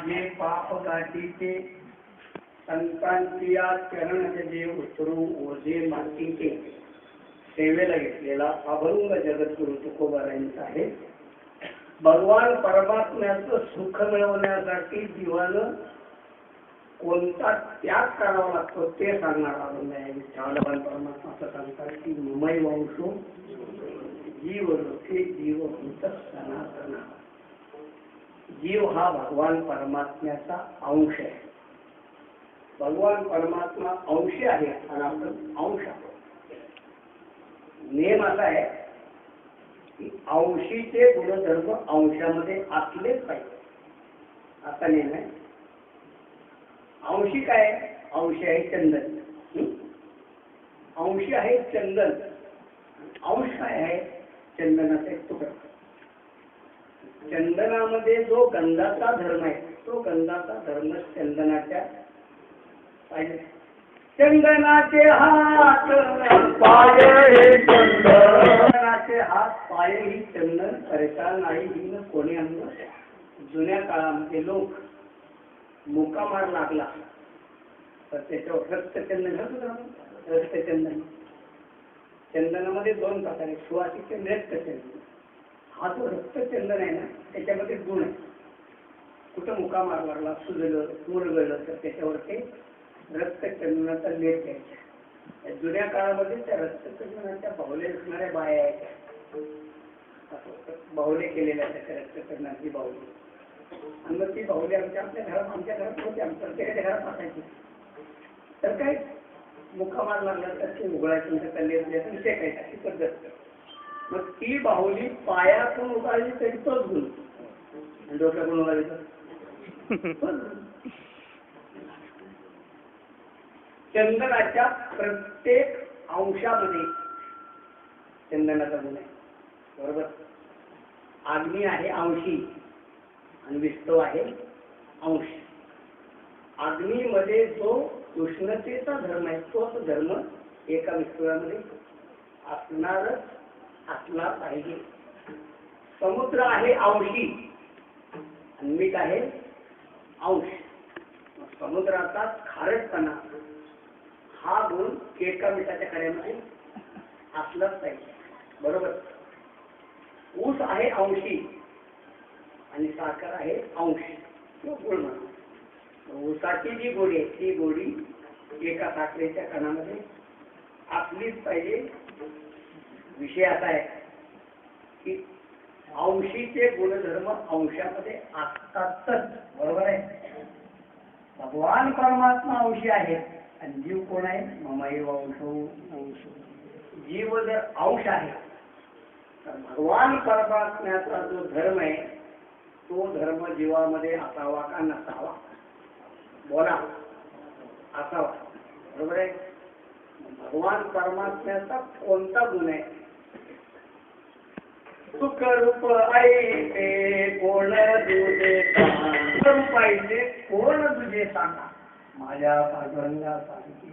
माझे पाप गाठीचे संतांच्या चरण जे उतरू ओझे मातीचे सेवेला घेतलेला अभंग जगद्गुरु तुकोबारायांचा आहे. भगवान परमात्म्याचं सुख मिळवण्यासाठी जीवानं कोणता त्याग करावा लागतो ते सांगणार अभंग आहे. भगवान परमात्मा असं सांगतात की ममई वंशो जीव लोके जीवभूत सनातन. जीव हा भगवान परमात्म्याचा अंश आहे. भगवान परमात्मा अंशी आहे आणि आपण अंश आहोत. नेम असा आहे की अंशीचे गुणधर्म अंशामध्ये असलेच पाहिजे असा नेम आहे. अंशी काय? अंशी आहे चंदन. अंशी आहे चंदन. अंश काय आहे? चंदनाचा एक तुकडा. चंदनामध्ये जो गंधाचा धर्म आहे तो गंधाचा धर्म चंदनाच्या पाहिजे. चंदनाचे हात पाय हे चंदनाचे हात पाय ही चंदन करता नाही ही कोणी अंग. जुन्या काळामध्ये लोक मुकामार लागला तर त्याच्यावर रक्तचंदन घालतो. रक्तचंदन चंदनामध्ये दोन प्रकारे सुवासिक रक्तचंदन. हा जो रक्तचंदन आहे ना त्याच्यामध्ये गुण आहे. कुठं मुकामार लागला सुजलं मुरगळलं तर त्याच्यावर ते रक्तचंदनाचा लेप घ्यायचा. जुन्या काळामध्ये त्या रक्तचंदनाच्या बाहुले असणाऱ्या बाया यायच्या. बाहुले केलेल्या त्या रक्तचंदनाची बाहुली आणि मग ती बाहुली आमच्या घरात होती. आमच्या प्रत्येकाच्या घरात असायची. तर काय मुकामार लागला तर ते उघडायचं लेप द्यायचं शेकायचं अशी पद्धत. मग ती बाहुली पायातून उगाळली तरी तोच गुण आणि डोक्यातून उगाळली तर चंदनाच्या प्रत्येक अंशामध्ये चंदनाचा गुण आहे. बरोबर. अग्नी आहे अंशी आणि विष्णू आहे अंश. अग्नीमध्ये जो उष्णतेचा धर्म आहे तोच धर्म एका विष्णूमध्ये असणारच असला पाहिजे. समुद्र आहे अंशी आणि मीठ आहे अंश. समुद्राचा खारटपणा हा गुण एका मिठाच्या कड्यामध्ये असलाच पाहिजे. बरोबर. ऊस आहे अंशी आणि साखर आहे अंश गुळ म्हणून. ऊसाची जी गोडी आहे ती गोडी एका साखरेच्या कणामध्ये असलीच पाहिजे. विषय असा आहे की अंशीचे गुणधर्म अंशामध्ये असतातच. बरोबर आहे. भगवान परमात्मा अंशी आहे आणि जीव कोण आहे? ममई वंशो. जीव जर अंश आहे तर भगवान परमात्म्याचा जो धर्म आहे तो धर्म जीवामध्ये असावा का नसावा? बोला. असावा. बरोबर आहे. भगवान परमात्म्याचा कोणता गुण आहे? सुख रूप ऐसे कोण तुझे रूप ऐसे कोण तुझे सांगा माझ्या पांडुरंगासारखे.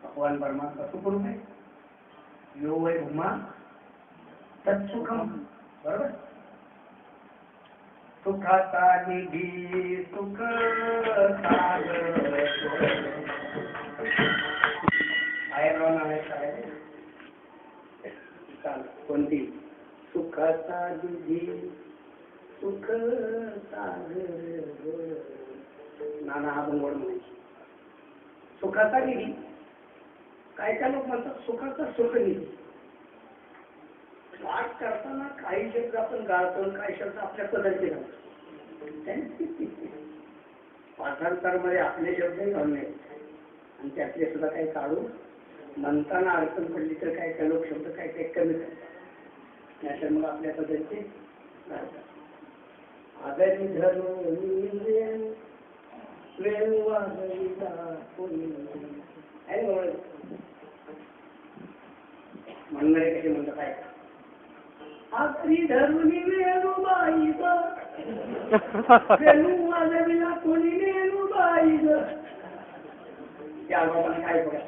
भगवान परमात्मा सुखरूप आहे. यो वै भूमा तत्सुखम. बरोबर. सुखाचा निधी सुख सागर कोणती? सुखाचा निधी सुख सागर. नाना हा बंगोड म्हणायची. सुखाचा निधी. काय काय लोक म्हणतात सुखाचा सुख निधी. वाट करताना काही शब्द आपण गाळतो काही शब्द आपल्या पदरचे घालतो. पाठांतरामध्ये आपले शब्दही घालून आणि त्यातले सुद्धा काही काढून म्हणताना अडचण पडली तर काय काय लोक शब्द काय काय कमी करतात. नाहीतर मग आपल्या पदरचे घालतात. आदरी धरून म्हणणारे कसे म्हणतात काय आदरी धरून वेणूबाई वेणू वाजविला कोणी वेणूबाई. त्या बाबाने काय बघा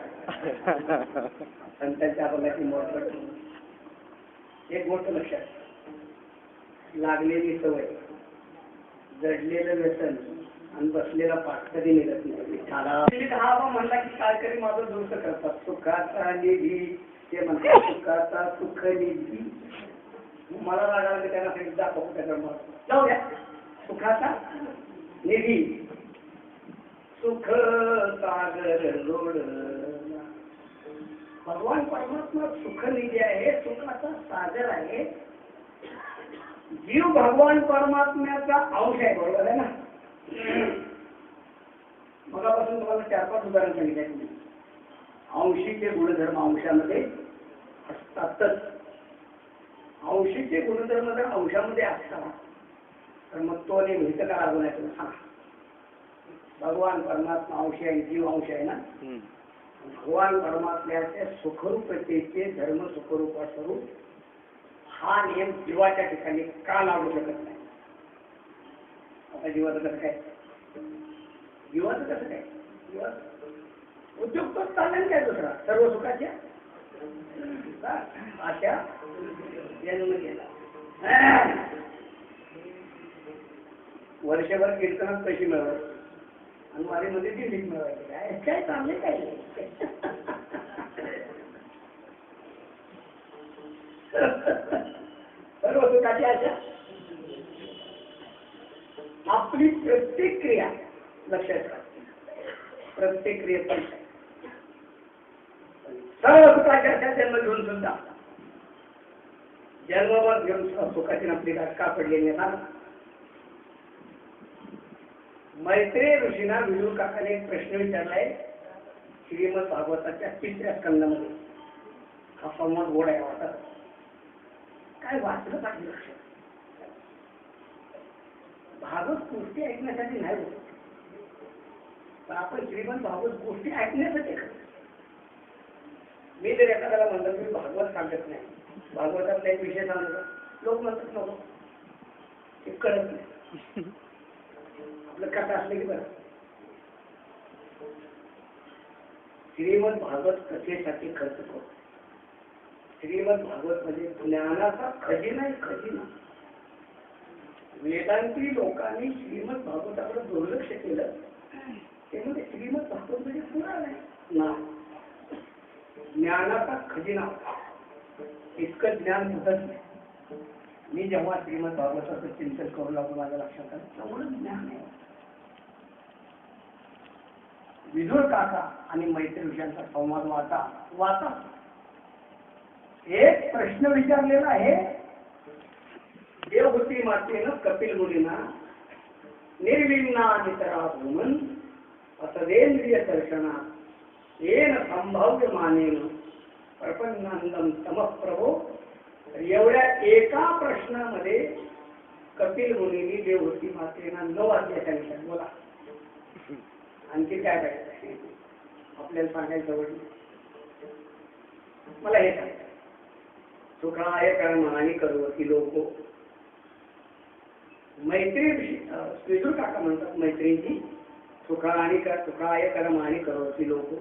संतांच्या बघाची मोठ एक गोष्ट लक्षात लागलेली सवय जडलेलं व्यसन आणि बसलेला पाठ कधी निघत नाही. हा म्हणला की काय करी माझं दुरुस्त करतात. सुखाचा निधी ते म्हणतात, सुखाचा सुख निधी. मला लागला की त्यांना काही दाखवू त्याच्या मग जाऊ द्या. सुखाचा निधी सुख सागर लोड. भगवान परमात्मा सुख निधी आहे, सुखाचा सागर आहे. जीव भगवान परमात्म्याचा अंश आहे. बरोबर आहे ना. मगापासून तुम्हाला 4-5 उदाहरण सांगितले. अंशीचे गुणधर्म अंशामध्ये असतातच. अंशीचे गुणधर्म जर अंशामध्ये असतात तर मग तो आणि भीत का लागू नाही तुला सांगा. भगवान परमात्मा अंश आहे, जीव अंश आहे ना. भगवान परमात्म्याच्या सुखरूपतेचे धर्म सुखरूप स्वरूप हा नियम जीवाच्या ठिकाणी का लागू शकत नाही. आता जीवाचं कसं काय? जीवाचं कसं काय? जीवाचं उद्योग तोच चालला काय दुसरा सर्व सुखाच्या आशा जन्म केला. वर्षभर कीर्तनात पैसे मिळवायचे आणि वारीमध्ये दिल्लीत मिळवायचे. काय काय चालले काय? सर्व सुखाची आशा. आपली प्रत्येक क्रिया लक्षात ठेवा. प्रत्येक क्रियेत सर्व सुखाची आशा जन्म घेऊन सुद्धा जन्मभर घेऊन सुखाची आपली गाठ का पडलेली आहे. मैत्रेय ऋषींना विदुर काकाने एक प्रश्न विचारलाय श्रीमद भागवताच्या 3ऱ्या स्कंदामध्ये. हा संवाद गोड आहे वाटत. काय वाचलं पाहिजे लक्षात. भागवत गोष्टी ऐकण्यासाठी नाही होत, पण आपण श्रीमद भागवत गोष्टी ऐकण्यासाठी करतो. मी जर एखाद्याला म्हणलं मी भागवत सांगत नाही, भागवतातला एक विषय सांगतो, लोक म्हणतात नको ते कळत नाही. आपलं कथा असले की बरं. श्रीमद भागवत कथेसाठी खर्च करतो. श्रीमद भागवत म्हणजे ज्ञानाचा खजिना आहे. खजिना. वेदांती लोकांनी श्रीमद भागवताकडे दुर्लक्ष केलं. ते म्हणजे श्रीमद भागवत म्हणजे पुराण आहे ना. ज्ञानाचा खजिना इतकं ज्ञान होतच नाही. मी जेव्हा श्रीमद भागवताचं चिंतन करू लागलो माझ्या लक्षात आलं तेवढं ज्ञान आहे. विदुर काका आणि मैत्री ऋषींचा संवाद वाचा. एक प्रश्न विचारलेला आहे. देवहूती मातेनं कपिल मुनींना निर्विण्णा नितरा भूमन असदेंद्रिय दर्शना येन संभाव्य मानेन प्रपन्नानंदम तमप्रभो. एवढ्या एका प्रश्नामध्ये कपिल मुनींनी देवहूती मातेना 9 वाक्य सांगितलं. बोला आणखी काय पाहिजे आपल्याला सांगायचं वडील. मला हे सांग. सुखाय कर्माणि करोति लोको. मैत्री विदुर काका म्हणतात मैत्रीची सुखाय कर्माणि करोति लोको.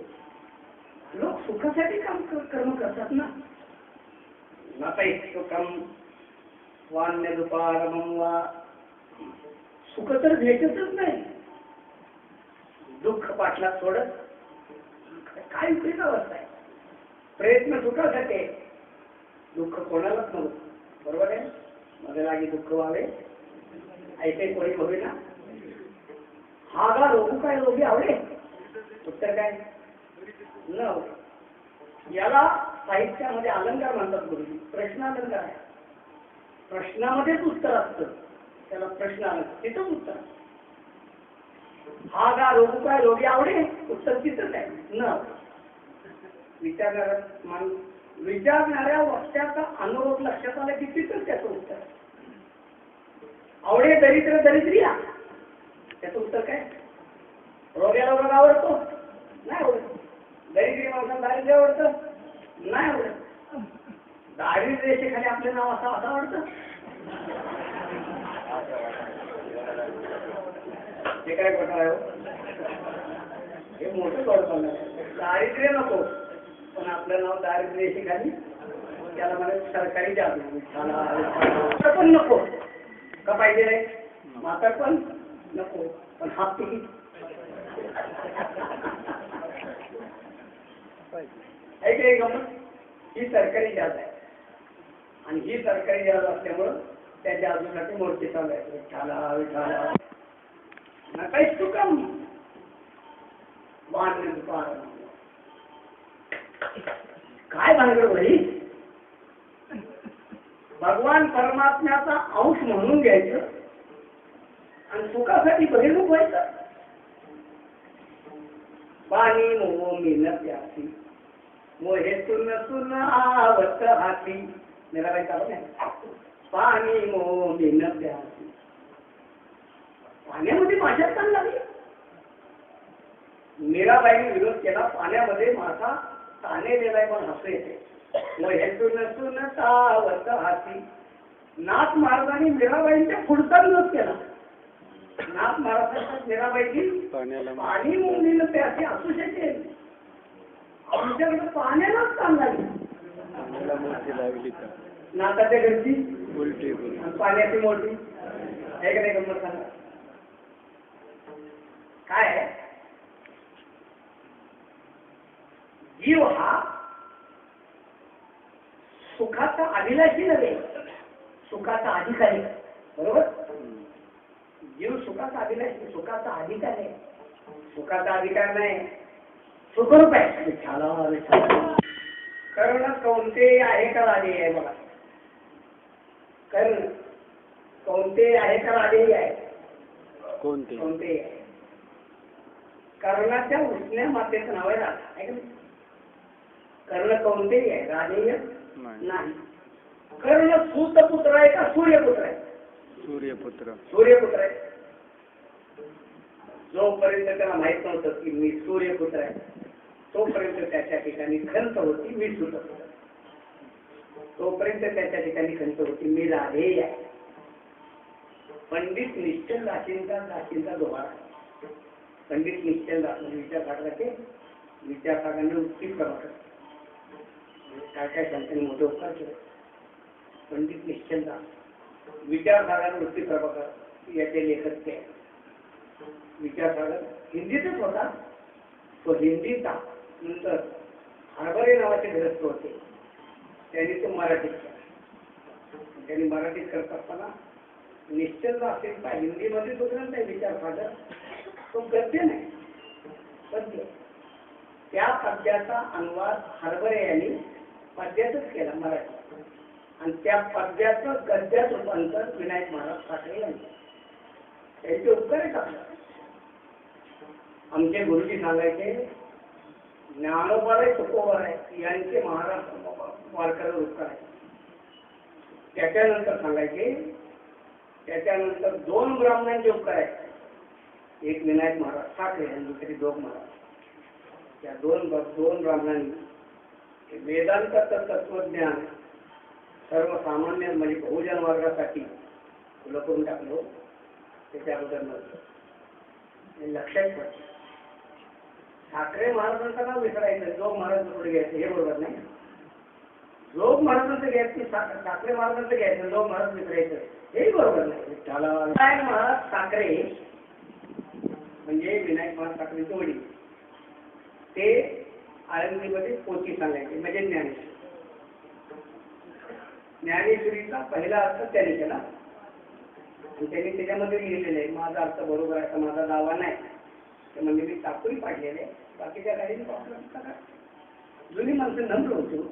लोक सुखासाठी कर्म करतात ना. नतै सुखम वान्य दुपारमं वा. सुख तर भेटतच नाही. दुःख पाठलाग सोडत काय विपरीत अवस्था आहे. प्रयत्न सुखासाठी, दुःख कोणालाच नव्हतं. बरोबर आहे. मध्ये लागी दुःख व्हावे ऐके कोणी होईना. हा गा रोगू काय रोगी आवडे. उत्तर काय न. याला साहित्यामध्ये अलंकार म्हणतात गुरुजी. प्रश्नालंकार आहे. प्रश्नामध्येच उत्तर असतं. त्याला प्रश्न अलंकार. तिथंच उत्तर. हा गा रोगू काय रोगी आवडे. उत्तर तिथंच आहे न. विचारणाऱ्या वक्त्याचा अनुरोध लक्षात आला की तिथंच त्याचं उत्तर. आवडे दरिद्र दरिद्रिया. त्याचं उत्तर काय. रोग्याला रोग आवडतो नाही आवडत. दरिद्री माणसाला दारिद्र्य आवडतं नाही आवडत. दारिद्र्य रेषेखाली आपलं नाव असं आवडतं. हे काय प्रकार आहे. हे मोठं गौरव चाललं. दारिद्र्य नको पण आपलं नाव दारिद्र्य रेषेखाली. त्याला मला सरकारी जाब पण नको का पाहिजे रे. म्हातारपण नको, पण हाफ तिकीट आहे काही गमत. ही सरकारी जात आहे आणि ही सरकारी जात असल्यामुळं त्याच्या अजूनसाठी मूर्ती चालू आहे. विठाला विठाला नकाच चुकम काय भानगड भाई. भगवान परमात्म्याचा अंश म्हणून घ्यायचं आणि सुखासाठी बहिर्मुख व्हायचं. पाणी मोह मिळणं प्यासी मोहे सुन सुन आवत हाती. मेरा बाई चालू नाही. पाणी मोह मिळणं प्यासी. पाण्यामध्ये माशा छान लागली. मीराबाईने विरोध केला. पाण्यामध्ये मासा ताने गेलाय पण हसू येते. मोहे सुन सुन आवत हाती. नाथ महाराजांनी मीराबाईंच्या पुढचा विरोध केला. नाथ महाराजांच्या मीराबाईची पाणी मोह प्यासी असू शकेल. आमच्याकडे पाण्यालाच काम लागली. नाताच्या घरची पाण्याची मोठी आहे का नाही. गंमत सांगा काय आहे. जीव हा सुखाचा अभिलाषी नव्हे, सुखाचा अधिकारी. बरोबर. जीव सुखाचा अभिलाषी, सुखाचा अधिकार आहे. सुखाचा अधिकार नाही, सुखरूप आहे. कर्ण कोणते आहे का राधे आहे. बघा कर्ण कोणते आहे का राधेही आहे. कोणते आहे. कर्णाच्या उष्ण्या मातेचं नाव आहे राधा आहे का नाही. कर्ण कोणतेही आहे, राधेय नाही. कर्ण सूतपुत्र आहे का सूर्यपुत्र आहे. सूर्यपुत्र आहे. जोपर्यंत त्याला माहित नव्हतं की मी सूर्यपुत्र आहे तोपर्यंत त्याच्या ठिकाणी खंत होती मी सूतपुत्र. तोपर्यंत त्याच्या ठिकाणी खंत होती मी राधेय आहे. पंडित निश्चल दासींचा दोहा. पंडित निश्चल दास विचारसागराचे विचारसागरांनी उत्ती प्रभाकर काय काय संतांनी मोठे उपकार केले. पंडित निश्चल दास विचारसागर वृत्ती प्रभाकर याचे लेखक ते. विचारसागर हिंदीतच होता. तो हिंदीचा नंतर हरभरे नावाचे ग्रस्त होते. त्यांनी तो मराठीत केला. त्यांनी मराठीत करत असताना निश्चल दासींचा हिंदीमध्ये तो ग्रंथ आहे विचारसागर. तो गद्य नाही पद्य. त्या पद्याचा अनुवाद हरभरे यांनी पद्यातच केला मराठी. आणि त्या पद्याचं गद्यात रूपांतर विनायक महाराज ठाकरे यांनी. त्यांचे उपकार आहेत आपल्याला. आमचे गुरुजी सांगायचे ज्ञानोबा तुकोबा आहे यांचे महाराष्ट्र वारकऱ्यावर उपकार आहे. त्याच्यानंतर सांगायचे त्याच्यानंतर 2 ब्राह्मणांचे उपकार आहेत. एक विनायक महाराज ठाकरे आणि दुसरी जोग महाराज. त्या दोन ब्राह्मणांनी वेदांत तत्वज्ञान सर्वसामान्य म्हणजे बहुजन वर्गासाठी खुलं करून टाकलो. त्याच्याबद्दल नव्हतं लक्षात पडलं. ठाकरे महाराजांचं नाव विसरायचं, जोग महाराज पुढे घ्यायचं हे बरोबर नाही. जोग महाराजांचं घ्यायचं, ठाकरे महाराजांचं घ्यायचं, जोग महाराज विसरायचं हेही बरोबर नाही. विनायक महाराज ठाकरे म्हणजे विनायक महाराज ठाकरेंचे वडील. ते आळंदीमध्ये पोथी सांगायचे म्हणजे ज्ञानेश्वरी. ज्ञानेश्वरीचा पहिला अर्थ त्याने केला आणि त्यांनी त्याच्यामध्ये लिहिलेलं आहे. माझा अर्थ बरोबर आहे, माझा दावा नाही. ते म्हणजे मी टाकून पाडलेले. बाकीच्या काही जुनी माणसं नम्र होतो.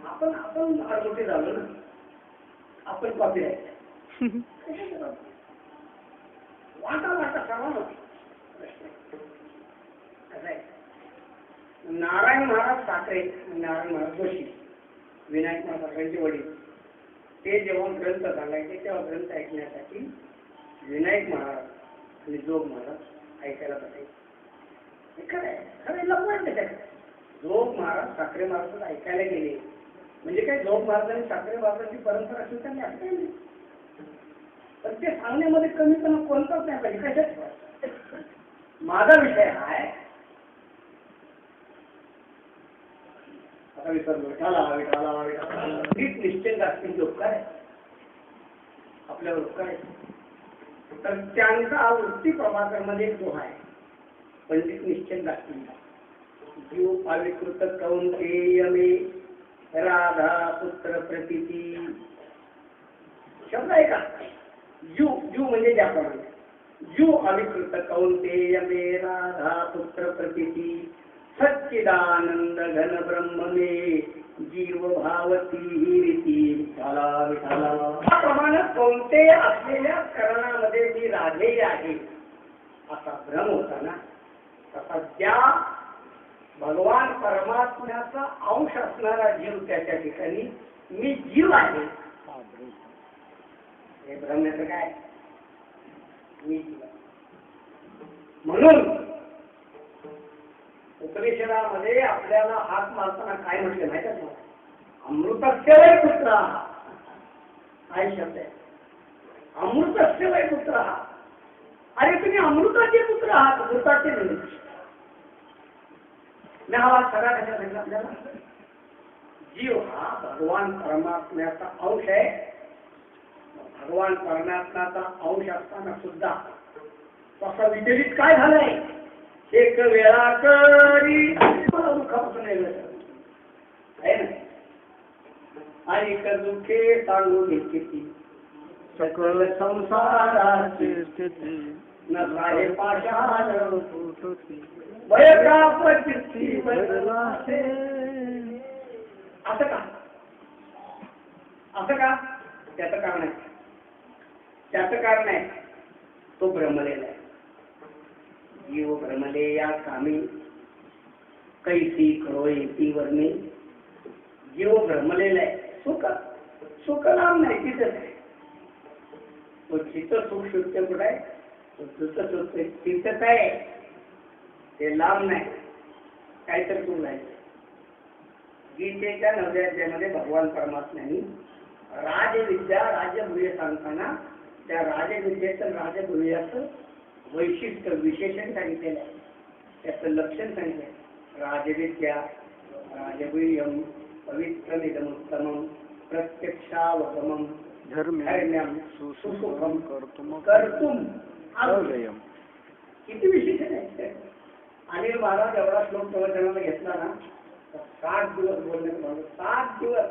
आपण अडगोटे झालो ना. आपण कॉपी राहायचं वाटा सर्व नारायण महाराज ठाकरे, नारायण महाराज जोशी, विनायक महाराज ठाकरेंचे वडील, ते जेव्हा ग्रंथ सांगायचे तेव्हा ग्रंथ ऐकण्यासाठी विनायक महाराज आणि जोग महाराज ऐकायला बसायचे. खरं लपवायचं त्याच्यात. जोग महाराज ठाकरे महाराज ऐकायला गेले म्हणजे काय जोग महाराजांनी ठाकरे महाराजांची परंपरा स्वीकारली असं काही नाही. पण ते सांगण्यामध्ये कमीपणा कोणताच नाही पाहिजे. कशात माझा विषय हा आहे. आता विसरलो. निश्चित असतील उपकार आहे आपल्यावर उपकार आहे. तर त्यांचा वृत्ती प्रभाकर मध्ये तो आहे पंडित निश्चय दाखवला. जीव अविकृत कौंतेय मे राधा पुत्र प्रतीती. शब्द आहे का? जीव जीव म्हणजे ज्याप्रमाणे जीव अविकृत कौंतेय मे राधा पुत्र प्रतीती सच्चिदानंद घन ब्रह्म मे जीव भावती रीती विठाला विठाला. त्याप्रमाणे कौंतेय असलेल्या करणामध्ये जी राधेय आहे असा भ्रम होता ना, तसा त्या भगवान परमात्म्याचा अंश असणारा जीव त्याच्या ठिकाणी मी जीव आहे हे भ्रम याचं काय? मी जीव. म्हणून उपनिषदामध्ये आपल्याला हात मारताना काय म्हटले माहिती आहे? अमृतस्य वै पुत्र हा शब्द आहे. अमृतस्य वै पुत्र. अरे तुम्ही अमृताचे पुत्र आहात, अमृताचे नाही. हा सगळा कशा सांगितला आपल्याला? जीव हा भगवान परमात्म्याचा अंश आहे. भगवान परमात्म्याचा अंश असताना सुद्धा तसा विचलित काय झालंय? एक वेळा करी मला दुःखापासून आहे ना, आणि दुःखे सांगू घेतली सकल संसाराची स्थिती न सारे पाषाण फुटती भयकापचित्ती बदलासे. असं का? असं का? त्याचं कारण आहे. त्याचं कारण आहे तो भ्रमलेला आहे. जीव भ्रमले या कामी कैसी करो येती वर्णी. जीव भ्रमलेला आहे. सुख सुख लाभ नाही तिथंच आहे. तो जिथं सुख शोधते कुठं आहे? जिथं शोधते तिथंच आहे. ते लांब नाही. काहीतरी तू नाही. गीतेच्या 9व्या अध्यायामध्ये भगवान परमात्म्यांनी राजविद्या राजगुह्य सांगताना त्या राजविद्येचं राजगुह्याचं वैशिष्ट्य विशेषण सांगितलेलं आहे. त्याचं लक्षण सांगितलं. राजविद्या राजगुह्यम पवित्रमिदमुत्तमं प्रत्यक्षावगमं धर्म्यं सुसुखं कर्तुम अव्ययम्. किती विशेषण आहे. अनिल महाराज एवढा श्लोक प्रवचनाला घेतला ना, 7 दिवस बोलण्यात 7 दिवस.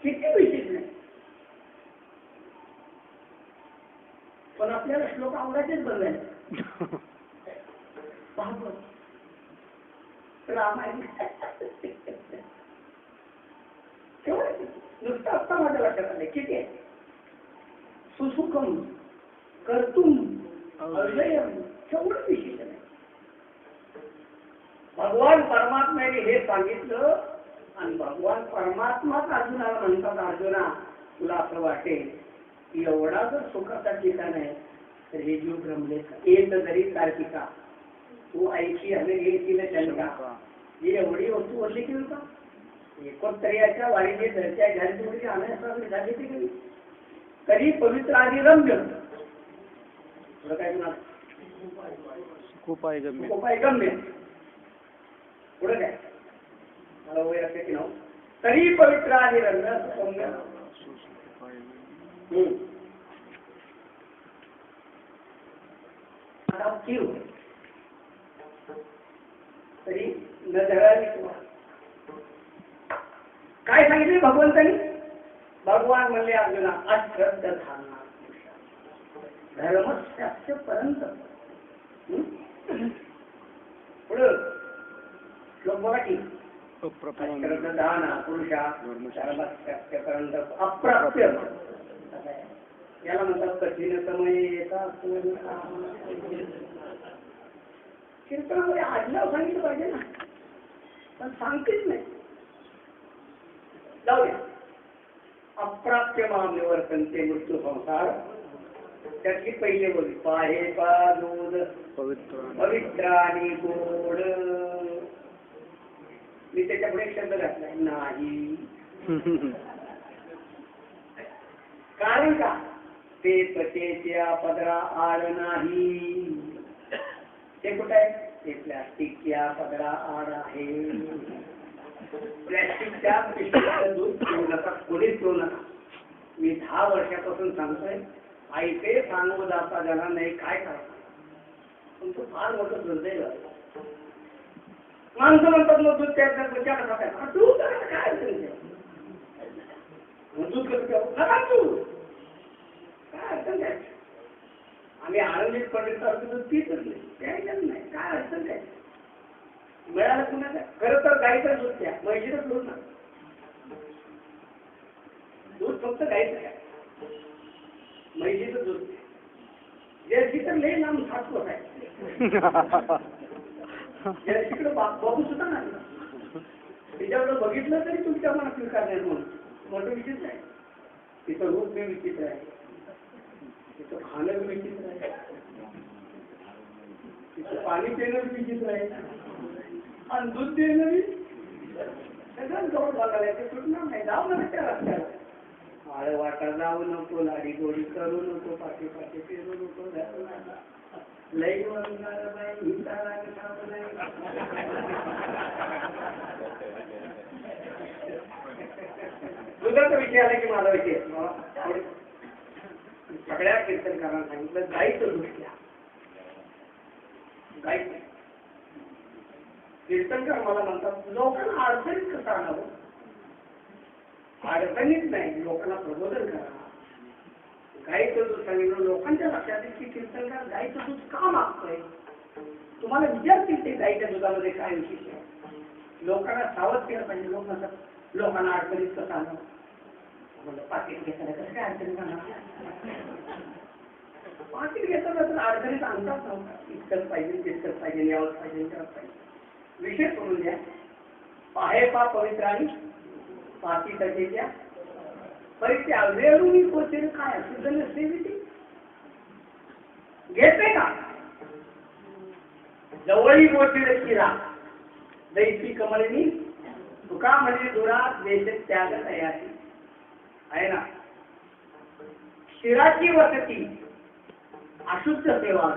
किती विशेषण आहे. पण आपल्याला श्लोक आवडायचेच बनवायचे. रामायण नुसतं आत्ता माझ्या लक्षात आले. किती आहे? सुसुखम कर्तुम अव्ययम. केवढं विशेषण आहे. भगवान परमात्म्याने हे सांगितलं आणि भगवान परमात्माच अर्जुनाला म्हणतात, अर्जुना तुला असं वाटेल की एवढा जर सुखाचा ठिकाण आहे तर हे जीव भ्रमले एक जरी कार्तिका तू ऐकी हवे घेतील शंका. ही एवढी वस्तू बोलली की का एकोत्तरीच्या वारीने घरच्या घरची आणण्यासाठी झाली ती कधी कधी पवित्र आधी रम्य. तुला काय म्हणा खूप गम्य. पुढे काय मला वय असते की नव्हतं तरी पवित्र आधी रम्य सौम्य. तरी न धरावी. काय सांगितले भगवंतांनी? भगवान म्हणले अर्जुना अश्रद्ध धारणा धर्मशास्त्र पर्यंत. पुढं श्लोक बघा की अश्रद्धाना पुरुषा धर्मशास्त्र पर्यंत अप्राप्य. याला म्हणतात कठीण समय येतात. कीर्तनामध्ये आज्ञा सांगितलं पाहिजे ना, पण सांगतेच नाही. जाऊ द्या. अप्राप्य माम निवर्तनते मृत्यू संसार. त्यातली पहिले बोली पाहे पा दूध पवित्र आणि गोड. मी त्याच्यापुढे एक शब्द घातलाय नाही. कारण का? ते त्वचेच्या पदरा आड नाही. ते कुठं आहे? ते प्लॅस्टिकच्या पदरा आड आहे. प्लॅस्टिकच्या पिशवीचं दूध पिऊ नका, कोणीच पिऊ नका. मी 10 वर्षापासून सांगतोय ऐके सांगू जाता जरा नाही काय करायचं. पण तो फार मोठं दुर्दैव आहे. माणसं म्हणतात मग दूध त्याच्या खात्यात दूध काय अडचण दूध कसं नका तू काय अडचण काय. आम्ही आनंदित पंडित दूध पितच नाही प्यायचंच नाही काय अडचण काय. मिळालं कुणाला खरं तर गाईचं दूध द्या म्हैशीचं दूध ना. दूध फक्त गाईचं काय म्हैशीचं दूध जर्सी तर लई लांब साठवत आहे. जर्सीकडे बघू सुद्धा नाही तिच्याकडे बघितलं तरी तुमच्या मनात विकार नाही म्हणून मोठं विचित्र आहे. तिचं रूप बी विचित्र आहे, तिचं खाणं बी विचित्र आहे, तिचं पाणी पिणं बी विचित्र आहे आणि दूध देणं बी सगळं जवळ बघायला ते सुटणार नाही. जाऊ नका त्या रस्त्याला आळ वाटा जाऊ नको लाडी गोडी करू नको पाठी पाठी फिरू नको लई म्हणणार बाई दुधाचा विषय आला की माझा विषय सगळ्या कीर्तनकारांना सांगितलं गाईचं दूध घ्या. गाईचं कीर्तनकार मला म्हणतात लोकांना अडचणीत कसं आणावं. अडचणीत नाही लोकांना प्रबोधन करा. गाईचं दूध सांगितलं लोकांच्या लक्षात येईल की कीर्तनकार गाईचं दूध का मागतोय. तुम्हाला विचारतील ते गाईच्या दुधामध्ये काय विशेष आहे. लोकांना सावध केलं पाहिजे. लोक म्हणतात लोकांना अडचणीत कसं आणावं. म्हणलं पाकिट घेताना कसं काय अडचणीत आणणार. पाकिट घेताना तर अडचणीत आणतात नव्हता. इतकंच पाहिजे तितकंच पाहिजे यावंच पाहिजे करत पाहिजे. विषय सोडून द्या. पाहे पा पवित्र आणि पाठी तजेच्या परित्या वेळून पोचेल काय सुजन सेविती घेते का जवळी पोचेल शिरा दैसी कमळनी तुका म्हणजे दुरात देश त्याग तयारी आहे ना. शिराची वसती अशुद्ध सेवा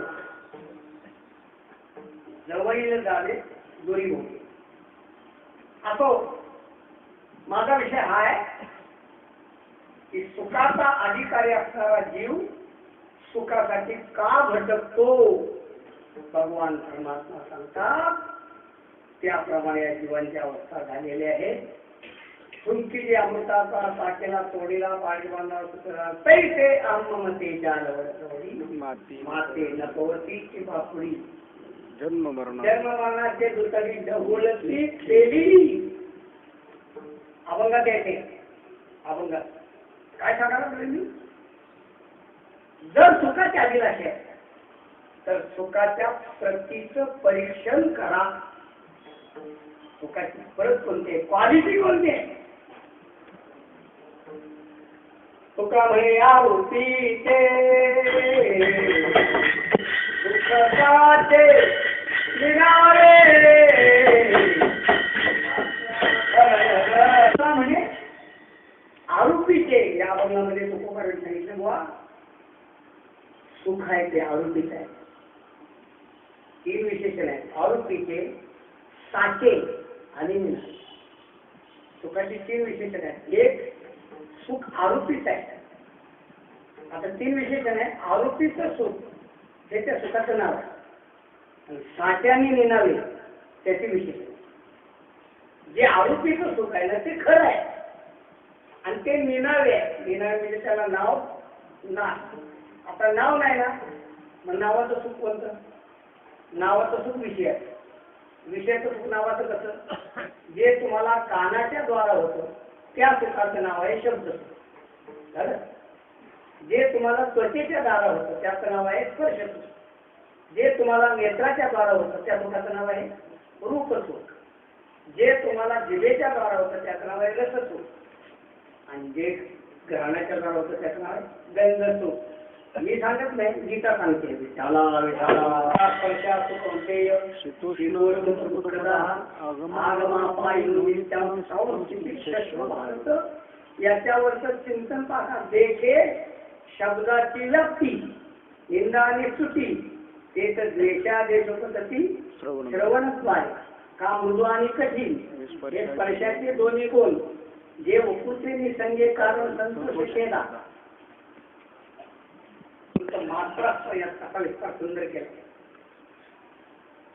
जवळीला जावे दुरी भोगे. असो माझा विषय हा आहे की सुखाचा अधिकारी असणारा जीव सुखासाठी का भटकतो. भगवान परमात्मा सांगतात त्याप्रमाणे या जीवांची अवस्था झालेली आहे. तुमची अमृताचा साकेला तोडीला पाणी बांधला सुतरा तैसे आत्ममते जालवडी माते नपवतीची बापुडी जन्ममरणाचे दुतरी ढवळती केली. अभंगात येते. अभंगात काय सांगायला पाहिजे मी. जर सुखाची अभिलाषा आहे तर सुखाच्या प्रतीचं परीक्षण करा. सुखाची परत कोणती आहे क्वालिटी कोणती आहे. सुखा म्हणे आरोपीचे दुःखाचे निघावे म्हणे आरोपीचे. या अभंगामध्ये तुकोबाराने सांगितलं बुवा सुख आहे ते आरोपीच आहे. तीन विशेषण आहे आरोपीचे साचे आणि निघावे. सुखाची तीन विशेषण आहेत. एक सुख आरोपीच आहे. आता तीन विशेषण आहे. आरोपीचं सुख हे त्या सुखाचं नाव आहे. साच्याने निनावे त्याचे विशेषण. जे आरोपीचं सुख आहे ना ते खरं आहे आणि ते निनावे आहे. निनावे म्हणजे त्याला नाव नाही. आता नाव नाही ना मग नावाचं सुख कोणतं. नावाचं सुख विषय आहे. विषयाचं सुख नावाचं कसं जे तुम्हाला कानाच्या द्वारा होतं त्या सुखाचं नाव आहे शब्द सुख. जे तुम्हाला त्वचेच्या द्वारा होतं त्याचं नाव आहे स्पर्श सुख. जे तुम्हाला नेत्राच्या द्वारा होतं त्या सुखाचं नाव आहे रूप सुख. जे तुम्हाला जिभेच्या द्वारा होतं त्याचं नाव आहे रस सुख आणि जे घराण्याच्या द्वारा होतं त्याचं नाव आहे गंध सुख. मी सांगत नाही गीता सांगते विठाला विठाला स्पर्शा सुखवतेय याच्यावरच चिंतन पाहा. देखे शब्दाची लप्ती निंदा आणि सुटी ते तर द्वेषादेश होती श्रवणत्वाय का मृदू आणि कठीण हे स्पर्शाचे दोन्ही गुण जे उपुचे निसंगे कारण संतोष केला मात्र याचा विस्तार सुंदर केला.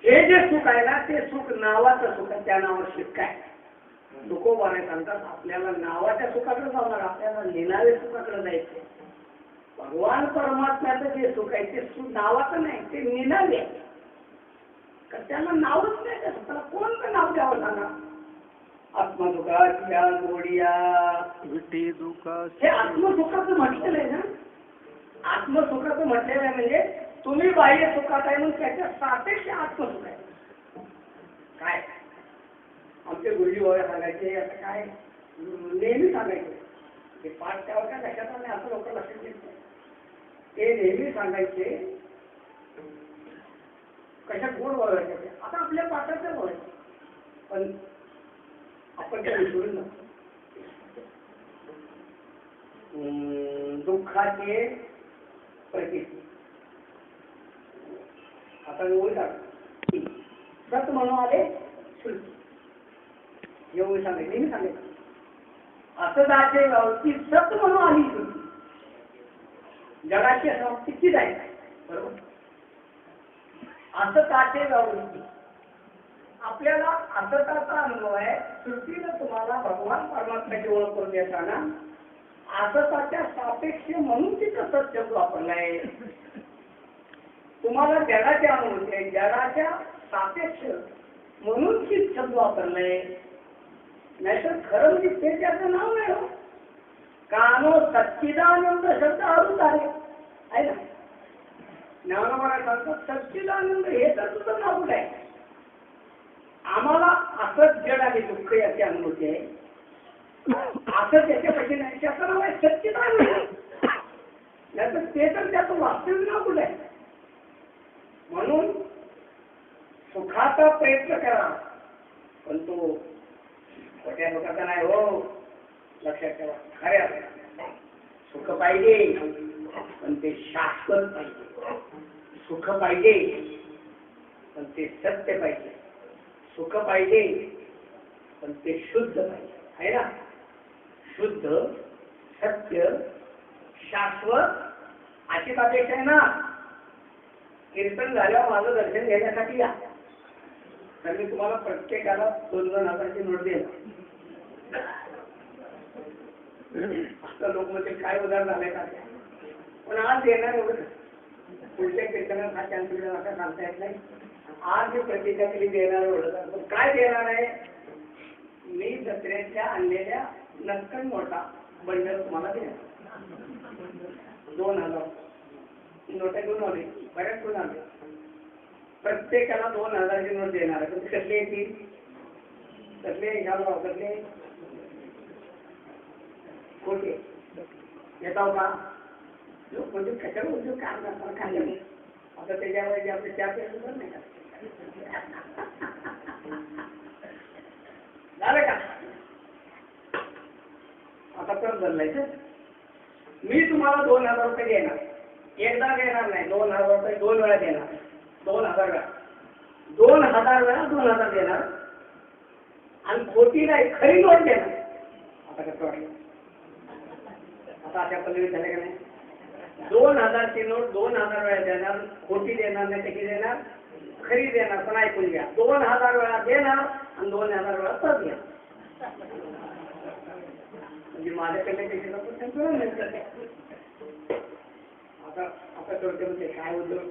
हे जे सुख आहे ना ते सुख नावाचं सुख आहे, त्या नावावर शिक्क आहे. तुकोबाने सांगतात आपल्याला नावाच्या सुखाकडे जाणार, आपल्याला निनावे सुखाकडे जायचं. भगवान परमात्म्याचं जे सुख आहे ते सुख नावाचं नाही, ते निनावे आहे. कारण त्याला नावच नाही, त्या सुखाला कोणतं नाव द्यावं सांगा. आत्मसुखाच्या गोडिया विठी दुखा हे आत्मसुखाचं म्हटलेलं आहे ना. आत्मसुखाचं म्हटलेलं आहे म्हणजे तुम्ही बाह्य सुखात आहे म्हणून त्याच्या सापेक्ष आत्मसुख आहे. काय आमचे गुरुजी वगैरे सांगायचे, आता काय नेहमी सांगायचे, ते पाठ त्यावर काय लक्षात नाही असं लोक लक्षात येत नाही. ते नेहमी सांगायचे कशात गोड बोलायचे. आता आपल्या पाठाचं बोलायचं पण आपण त्या विसरून नसतो. दुःखाचे प्रतीक आता मी सत म्हणून आले श्रुती एवढं सांगायचं. नेहमी सांगायचं असदाचे गावची सत म्हणून आली श्रुती. जगाची समाप्ती तीच आहे, बरोबर. असताचे गावची आपल्याला असताचा अनुभव आहे. श्रुतीनं तुम्हाला भगवान परमात्म्याची ओळख करून देताना असताच्या सापेक्ष म्हणून तिथं सत्य वापरलाय. तुम्हाला जगाचे अनुभव आहे, जगाच्या सापेक्ष म्हणून ती शब्द वापरलाय. नाहीतर खरं म्हणजे ते त्याचं नाव नाही हो. कानो सच्चिदानंद शब्द हळूच आहे ना. ज्ञानोबा सांगतात सच्चिदानंद हे तर तुझं नाव कुठे आहे. आम्हाला असंच जड आणि दुःख याची अनुभूती आहे. असं त्याच्यापाशी नाही, त्याचं नाव आहे सच्चिदानंद. नाहीतर ते तर त्याचं वास्तविक नाव कुठे आहे. म्हणून सुखाचा प्रयत्न करा पण तो खोट्या लोकांचा नाही हो. लक्षात ठेवा, खऱ्या सुख पाहिजे पण ते शाश्वत पाहिजे. सुख पाहिजे पण ते सत्य पाहिजे. सुख पाहिजे पण ते शुद्ध पाहिजे, आहे ना. शुद्ध, सत्य, शाश्वत अशी अपेक्षा आहे ना. कीर्तन झाल्यावर माझं दर्शन घेण्यासाठी या, तर मी तुम्हाला प्रत्येकाला 2,000 नोट देईल. असं लोक म्हणजे काय उदाहरण झालंय का, पण आज देणार एवढं. पुढच्या कीर्तनात हा कॅन्सल असं सांगता येत नाही. आज मी प्रतिज्ञा केली देणार एवढं. काय देणार आहे, मी जत्रेच्या आणलेल्या नक्कल मोठा बंडल तुम्हाला देणार. 2,000 नोटा घेऊन आले, बऱ्याच घेऊन आले. प्रत्येकाला 2,000 नोट देणार आहे. कसले येतील, कसले घालवा, कसले खोटे येता का लोक म्हणजे कशाला उद्योग काम करतात काय. आता त्याच्यावर आपले 4 पैसे पण नाही झालं का. आता तर बदलायचं. मी तुम्हाला 2,000 रुपये देणार, एकदा देणार नाही. 2,000 रुपये 2 वेळा देणार. 2,000 वेळा, 2,000 वेळा 2,000 देणार आणि खोटी नाही खरी नोट देणार. आता कसं वाटलं, आता अशा पद्धतीने झाले का नाही. 2,000 ची नोट 2,000 वेळा देणार, खोटी देणार नाही, त्याची देणार, खरी देणार. पण ऐकून घ्या, 2,000 वेळा देणार आणि 2,000 वेळा परत घ्या. म्हणजे माझ्याकडे त्याची आता आता थोडक्यात म्हणजे काय उद्योग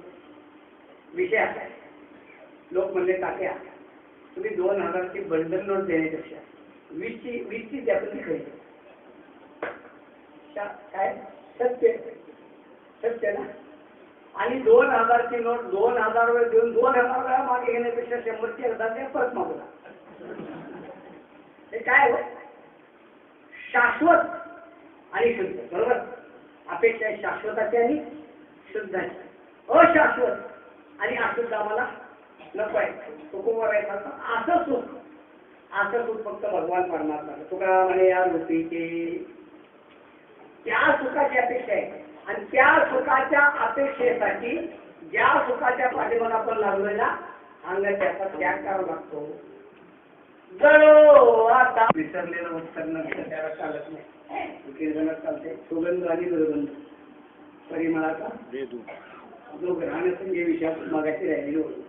विषय असा. लोक म्हणले टाक्या तुम्ही 2,000 ची बंडल नोट देण्यापेक्षा 20ची द्या पण ती खरी. काय सत्य, सत्य ना. आणि 2,000 ची नोट 2,000 वेळ देऊन 2,000 वेळा मागे घेण्यापेक्षा 100ची एकदा द्या परत मागूला. हे काय हो, शाश्वत आणि शुद्ध, बरोबर. अपेक्षा आहे शाश्वताची आणि शुद्धाची. अशाश्वत आणि अशुद्ध आम्हाला नको आहे. तुकोबर आहे असं सुख, असं सुख फक्त भगवान परमात्मा. तुका म्हणे या रूपीचे त्या सुखाची अपेक्षा आहे. आणि त्या सुखाच्या अपेक्षेसाठी ज्या सुखाच्या पाठीमागे आपण लागलोय ना, अंग त्याचा त्याग करावा लागतो. जळो आता विसरलेलं उत्तर नसतं त्याला चालत नाही. कीर्तनात चालते सुगंध आणि दुर्गंध. परिमळाचा भेदू जो ग्रहणसंगे विषयात मागाशी राहिलेलो होतो.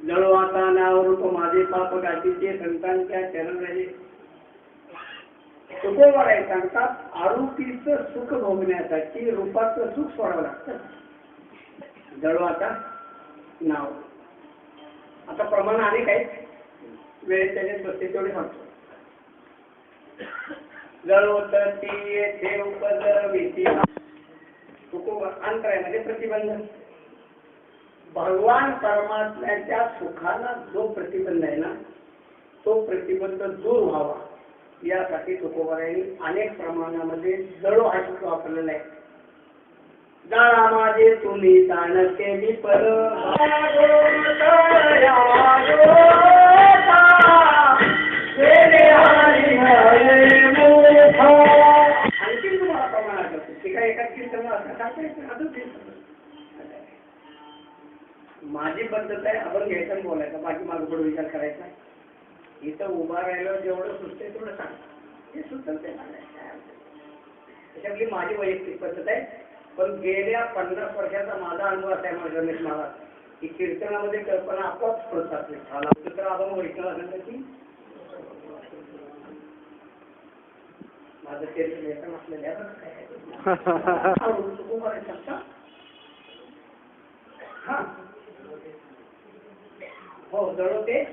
जळो आता नाव रूप माझे पाप गाठीचे संतांच्या चरण राहिले. तुकोबा आहे सांगतात आरोपीचं सुख भोगण्यासाठी रूपाचं सुख सोडावं लागतं. जळो आता नाव. आता प्रमाण अनेक आहेत, वेळेत त्याच्यात बसते तेवढे सांगतो. जळोत ती येथे उपद्रविती. तुकोबा अंतरामध्ये प्रतिबंध. भगवान परमात्म्याच्या सुखाला जो प्रतिबंध आहे ना तो प्रतिबंध दूर व्हावा यासाठी तुकोबारायांनी अनेक प्रमाणामध्ये जळो हा शब्द वापरलेला आहे. जाळा माझे तुम्ही ताण केली पर आणखी तुम्हाला प्रमाणात करतो ते काय एका कीर्तनाला असं सांगता येतं अजून माझी पद्धत आहे आपण घ्यायचं आणि बोलायचं, बाकी मागं पुढे विचार करायचा. इथं उभा राहिलं जेवढं सुचतंय तेवढं सांग, हे सुचत ते त्याच्यातली माझी वैयक्तिक पद्धत आहे. पण गेल्या 50 वर्षाचा माझा अनुभव असा आहे माझा रमेश महाराज की कीर्तनामध्ये कल्पना आपोआप स्फुरतात. तर आपण वैष्णव असेल की माझं कीर्तन येतं असलेल्या हा हो जळो ते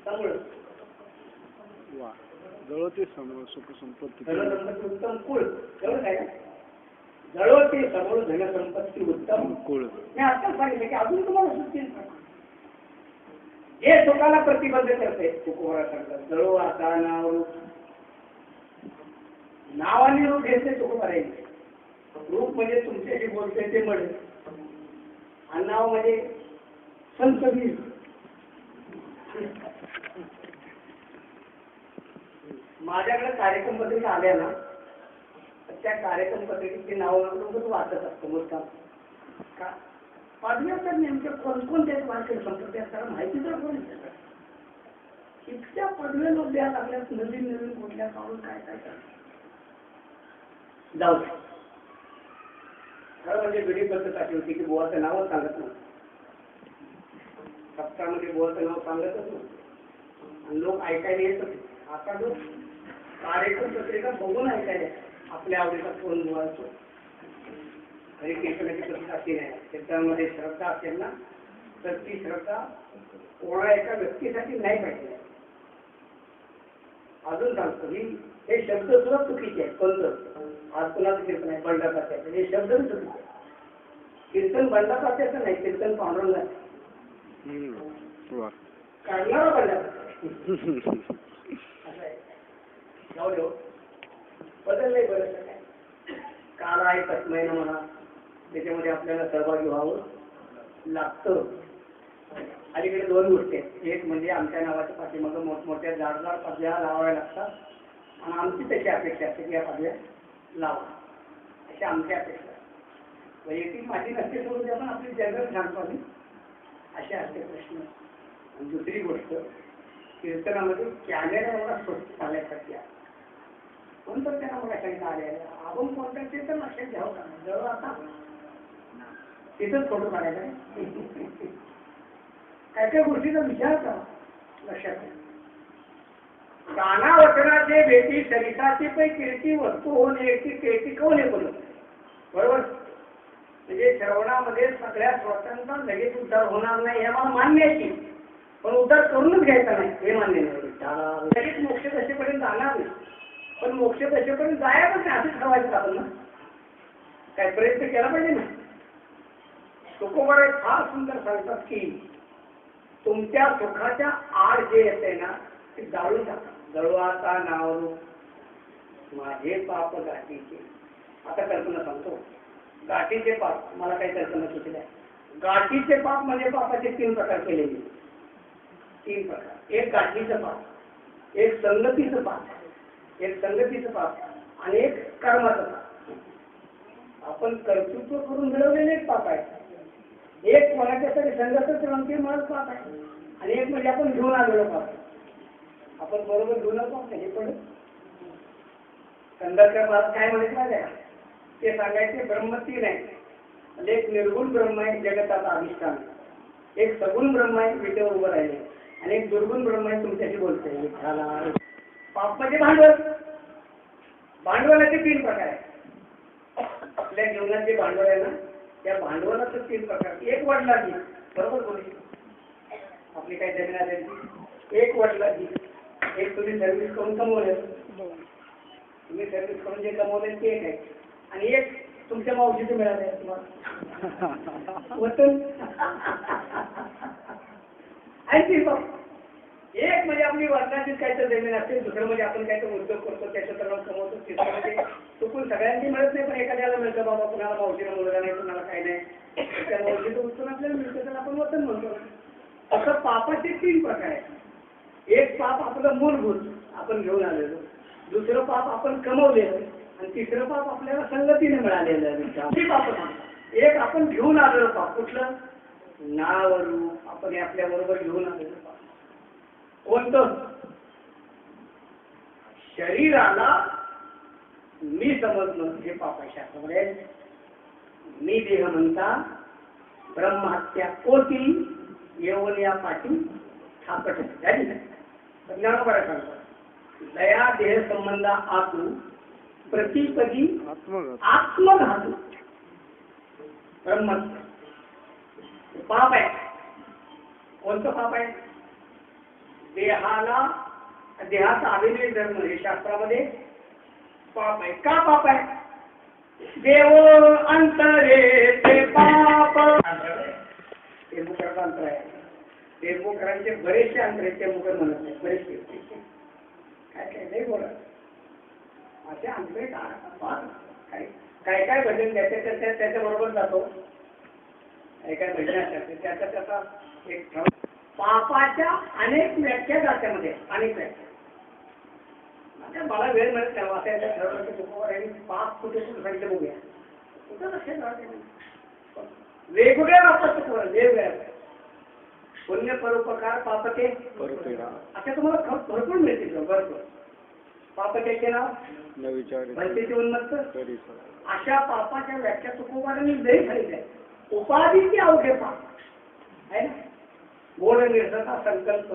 समोर वा जळो ते समोर सुख संपत्ती उत्तम कुळ जवळ काय जळो ते समोर धनसंपत्ती उत्तम कुळ. मी आत्ताच सांगितलं की अजून तुम्हाला सुचतील हे सुखाला प्रतिबंध करते. तुकोबा सांगतात जळो आता नाव रूप. नावाने रूप घेते तुकोबा राहील. रूप म्हणजे तुमच्याशी बोलते ते म्हणे आणि नाव म्हणजे संतवीर. माझ्याकडे कार्यक्रम पत्रिका आल्या ना त्या कार्यक्रम पत्रिकेची नावं वाचत असतो मुद्दाम का पदव्या तर नेमक्या कोणकोणत्या वाचन संपत्ती असताना माहिती तर कोण इतक्या पदव्या लोक द्यायला लागल्यात नवीन नवीन कुठल्या काढून काय काय जाऊ खरं म्हणजे वेगळी पद्धत अशी होती की बुवाचं नावच सांगत नव्हतं. सप्ताहामध्ये बुवाचं नाव सांगतच नव्हतं आणि लोक ऐकायला येत होते. आता जो कार्यक्रम पत्रिका बघून ऐकायला आपल्या आवडीचा फोन बोलायचो. आणि कीर्तनाची पद्धत अशी नाही. कीर्तनामध्ये श्रद्धा असेल ना तर ती श्रद्धा कोणा एका व्यक्तीसाठी नाही पाहिजे. अजून सांगतो मी हे शब्द सुद्धा चुकीचे आहेत. कोणतं आज कुणाचं कीर्तन आहे बंडापात्याचं हे शब्द चुकीचे आहेत. कीर्तन बंडापात्याचं नाही कीर्तन पांडुरंगाचं काढणारा बंडापात्या जाऊ देऊ बदललंय बरं काय काल आहे तस्मै म्हणा त्याच्यामध्ये आपल्याला सहभागी व्हावं लागतं. अलीकडे 2 गोष्टी आहेत. एक म्हणजे आमच्या नावाच्या पाठीमागं मोठमोठ्या जाडजाड पदव्या लावाव्या लागतात आणि आमची तशी अपेक्षा असते की या पदव्या लावा अशी आमची अपेक्षा. वैयक्तिक माझी नसते सोडून आपण आपली जनरल सांगतो असे असते प्रश्न. आणि दुसरी गोष्ट कीर्तनामध्ये कॅमेरा एवढा स्वस्त चालण्यासाठी आहे म्हणून त्यांना मला सांगितलं आलेलं आपण कोणत्या ते तर लक्षात घ्यावं का जवळ आता तिथंच फोटो काढायचा काय काय गोष्टीचा विचार करा लक्षात घ्या. गाणा वचनाचे भेटी सरिताची पै कीर्ती वस्तू होणे की कीर्ती कोण बोलत बरोबर. म्हणजे श्रवणामध्ये सगळ्या स्वतंत्र लगेच उद्धार होणार नाही हे मला मान्य आहे की पण उद्धार करूनच घ्यायचा नाही हे मान्य नाही. लगेच मोक्ष दशेपर्यंत जाणार नाही पण मोक्ष दशेपर्यंत जायचं नाही असं ठरवायचं आपण ना काय प्रयत्न केला पाहिजे ना. तुकोबा फार सुंदर सांगतात की तुमच्या सुखाच्या आड जे येते ना ते जाळून टाका. जळवाचा नाव माझे पाप गाठीचे. आता कल्पना सांगतो गाठीचे पाप मला काही कल्पना सुचल्या. गाठीचे पाप म्हणजे पापाचे 3 प्रकार केलेले. 3 प्रकार. एक गाठीचं पाप एक संगतीचं पाप एक संगतीचं पाप आणि एक कर्माचं पाप. आपण कर्तृत्व करून मिळवलेले एक पाप आहे. एक कोणाच्यासाठी संगतच रंगते मला पाप आहे आणि एक म्हणजे आपण घेऊन आलेलो पाप. आपण बरोबर घेऊन आलो हे पण कंदारकर महाराज काय म्हणायचे माहिती आहे का? ते सांगायचे ब्रह्म तीन आहे. म्हणजे एक निर्गुण ब्रह्म आहे जगताचा अधिष्ठान, एक सगुण ब्रह्म आहे विटेवर उभं राहिले, आणि एक दुर्गुण ब्रह्म आहे तुमच्याशी बोलतोय विठ्ठला. पाप म्हणजे भांडवल. भांडवलाचे तीन प्रकार आहेत. आपल्या जीवनात जे भांडवल आहे ना, त्या भांडवलाचे तीन प्रकार. एक वडिलांची, बरोबर बोलली, आपली काही जमीन आहे त्यांची. एक वडिलांची, एक तुम्ही सर्व्हिस करून कमवले, तुम्ही सर्व्हिस करून जे कमवले ते एक आहे, आणि एक तुमच्या मावशीचं मिळालं तुम्हाला वतन. आणि एक म्हणजे आपली वडिलांचीच काहीतरी जमीन असते, दुसरं म्हणजे आपण काहीतरी उद्योग करतो त्याच्यात कमवतो, तिसरं म्हणजे चुकून सगळ्यांची मिळत नाही पण एखाद्याला मिळतं, बाबा कुणाला मावशीला मुलगा नाही, कुणाला काही नाही, त्या मावशीचं उत्तर आपल्याला मिळतं तर आपण वतन म्हणतो. असं पापाचे तीन प्रकार आहेत. एक पाप आपलं मूलभूत आपण घेऊन आलेलो, दुसरं पाप आपण कमवलेलं, आणि तिसरं पाप आपल्याला संगतीने मिळालेलं. एक आपण घेऊन आलेलो पाप, कुठलं? नाव रूप आपण आपल्या बरोबर घेऊन आलेलो पाप. कोणतं? शरीराला मी समजणं हे पाप आहे. शास्त्रामध्ये मी देह म्हणता ब्रह्महत्या कोटी येऊन या पाठी थापट झाली. ज्ञानोबा सांगतो दया देह संबंध आतू प्रतिपदी आत्मघातू ब्रह्महत्या पाप आहे. कोणतं पाप आहे? देहाचा अभिनय धर्म हे शास्त्रामध्ये पाप आहे. का पाप आहे? देव अंतरे ते पाप. तेंबुकरांचं अंतर आहे. तेंबुकरांचे बरेचसे अंतर आहेत. तेंबुकर म्हणत नाही, बरेचसे काय काय नाही बोला असे अंतरे काय काय भजन त्याच्या बरोबर जातो. काय काय भजन असतात त्याचा एक पापाच्या अनेक व्याख्या जात्यामध्ये, अनेक व्याख्या. मला वेळ मिळत नाही वाचायला, ठरवलं की पाप कुठे कुठे सांगितलं बघूया, कुठं लक्षात राहते. वेगवेगळ्या वापरतो तुम्हाला, वेगवेगळ्या पुण्य परोपकार पापके अशा तुम्हाला भरपूर मिळतील. भरपूर पापकेचे नाव भलतेचे उन्मत्त, अशा पापाच्या व्याख्या तुकोबारांनी लई सांगितल्या. उपाधीची अवघे पाप आहे ना, गोड निर्धाचा संकल्प.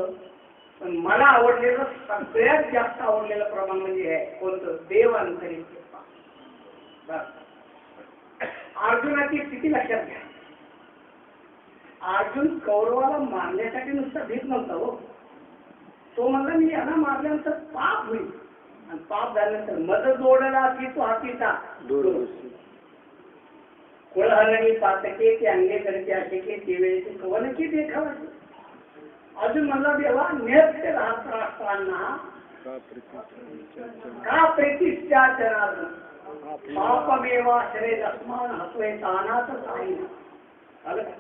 पण मला आवडलेलं सगळ्यात जास्त आवडलेलं प्रमाण म्हणजे आहे कोणतं? देवांतरित पाप. अर्जुनाची स्थिती लक्षात घ्या. अर्जुन कौरवाला मारण्यासाठी नुसता भीत नव्हता हो. तो म्हणला मी यांना मारल्यानंतर पाप होईल, आणि पाप झाल्यानंतर मद जोडला की तो हातीचा कुळहरणी पातके ते अंगे करते असे ते वेळेचे कवन की देखावा. अजून म्हणला देवा नेत्य राहत असताना का प्रीतीच्या चरात पापमेवा शरीर अस्मान हतोय तानाच काही आलं का?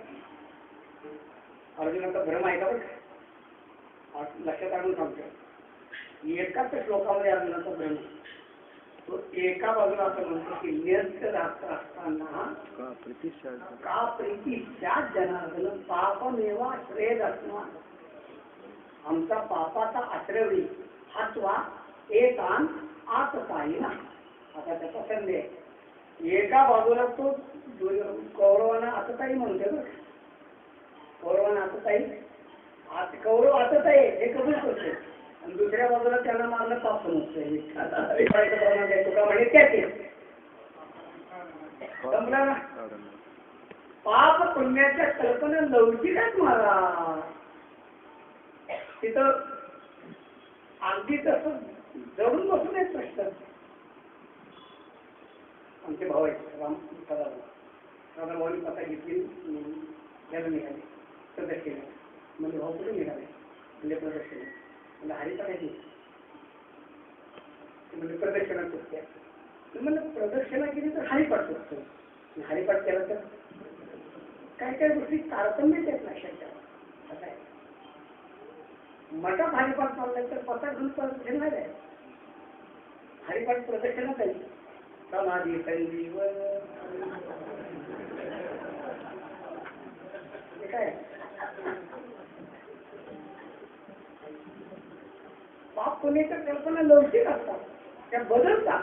अर्जुनाचा भ्रम आहे का बघ, लक्षात आणून सांगतो. एकाच श्लोकामध्ये अर्जुनाचा भ्रम तो एका बाजूला असं म्हणतो की नेत्य राहत असताना का प्रीतीच्या जनार्दन पापमेवा श्रेय अस्मान. आमचा पापाचा आश्रय होईल हातवा एक आण आत पाहिना. आता त्याचा संदेह एका बाजूला तो कौरवांना असं काही म्हणतो बरं, कौरवांना असं काही कौरव असत आहे हे कबूल करते, आणि दुसऱ्या बाजूला त्यांना मारणं पाप समजतंय. तुका म्हणे त्याचे समजा ना, पाप पुण्याच्या कल्पना लवचिकच महाराज. तिथं अगदी तसं जवळून बसून आहेत प्रश्न. आमचे भाऊ आहेत राम भाऊनी पता घेतली, याला निघाले प्रदक्षिणा. म्हणजे भाऊ कुठे निघाले? म्हणजे प्रदक्षिणा. म्हणजे हरिपाठाची म्हणजे प्रदक्षिणा करते. म्हणजे प्रदक्षिणा केली तर हरिपाठ करतो, हरिपाठ केला तर काय काय गोष्टी तारतम्यच आहेत लक्षात ठेवा. असं आहे मठात हरिपाठ चाललाय तर पता घेऊन प्रदक्षिण नाही आहे. हरिपाठ प्रदक्षिणा काही समाधी संजीवन काय पाप पुण्याच्या कल्पना लवचिक असतात, त्या बदलतात.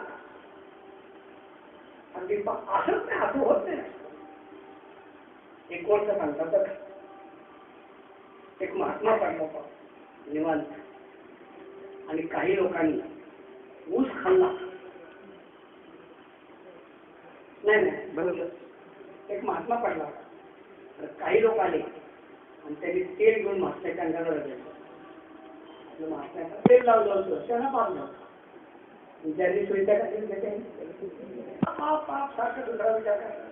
अगदी असंच नाही, असं होत नाही. एक गोष्ट सांगतात बघा, एक महात्मा पडला होता निवांत, आणि काही लोकांनी ऊस खाल्ला. नाही बरोबर, एक महात्मा पडला होता, काही लोक आले आणि त्यांनी तेल घेऊन महात्म्याच्या अंगाला रगडलं. महात्म्याला तेल लावलं होतं, त्यांना पाजलं होतं. ज्यांनी सुविधा टाकली सारखं दुसरा विचार करा.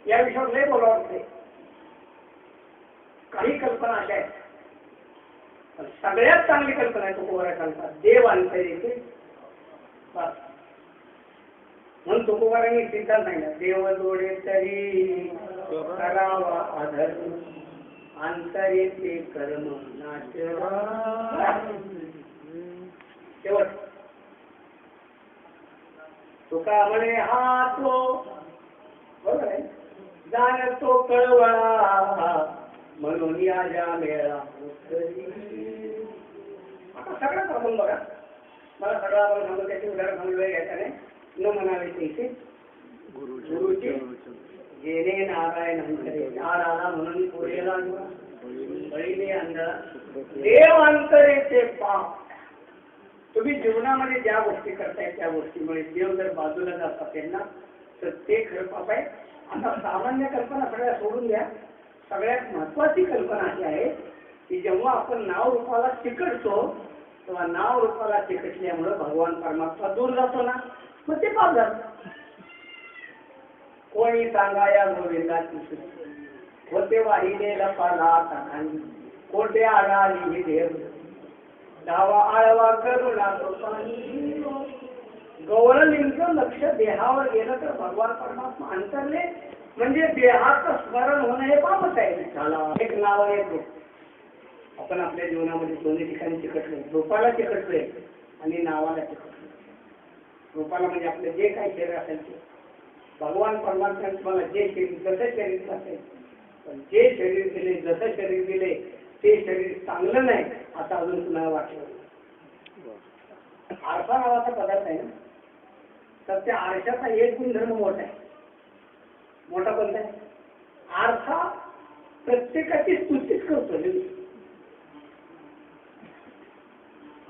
या विषयावर लय बोलावं लागते. काही कल्पना अशा आहेत, पण सगळ्यात चांगली कल्पना आहे तुकोबारा सांगतात, देव अंतरेचे बस. म्हणून तुकोबारांनी सिद्धांत सांगितला, देव जोडे तरी करावा अधर्म, अंतरेचे कर्म नाचवा. शेवट तुका म्हणे हा तो बरोबर आहे, जाणतो कळवळा म्हणून या मेळा. आता सगळं प्रॉब्लेम बघा, मला सगळं आपण सांगतो, त्याची उदाहरण सांगलं घ्यायचं नाही. न म्हणावे त्याचे गुरुचे जेणे नारायण आला म्हणून पोरेला बळीने अंधळा. देव अंतरेचे पाप. तुम्ही जीवनामध्ये ज्या गोष्टी करताय त्या गोष्टीमुळे देव जर बाजूला जात असेल ना, तर ते खरं पाप आहे. आता सामान्य कल्पना सगळ्या सोडून द्या. सगळ्यात महत्वाची कल्पना अशी आहे की जेव्हा आपण नाव रूपाला चिकटतो तेव्हा नाव रूपाला चिकटल्यामुळे भगवान परमात्मा दूर जातो ना, मग ते पाप झालं. कोणी सांगा या गोविंदाची होते वाहिले लपाला ताकांनी, कोठे आळाली ही देव डावा आळवा करुणा कृपानी. गौरलिंग लक्ष देहावर गेलं तर भगवान परमात्मा अंतरले, म्हणजे देहाचं स्मरण होणं हे पापच आहे. झाला एक नाव एक रूप. आपण आपल्या जीवनामध्ये दोन्ही ठिकाणी चिकटलोय, रूपाला चिकटलोय आणि नावाला चिकटलोय. रूपाला म्हणजे आपलं जे काही शरीर असेल ते भगवान परमात्म्याने तुम्हाला जे शरीर जसं शरीर असेल, पण जे शरीर दिले जसं शरीर दिले ते शरीर चांगलं नाही असं अजून तुम्हाला वाटलं. आरसा नावाचा पदार्थ आहे ना, तर त्या आरशाचा एक गुणधर्म मोठा आहे. मोठा कोणता आहे? आरसा प्रत्येकाची स्तुतीच करतो.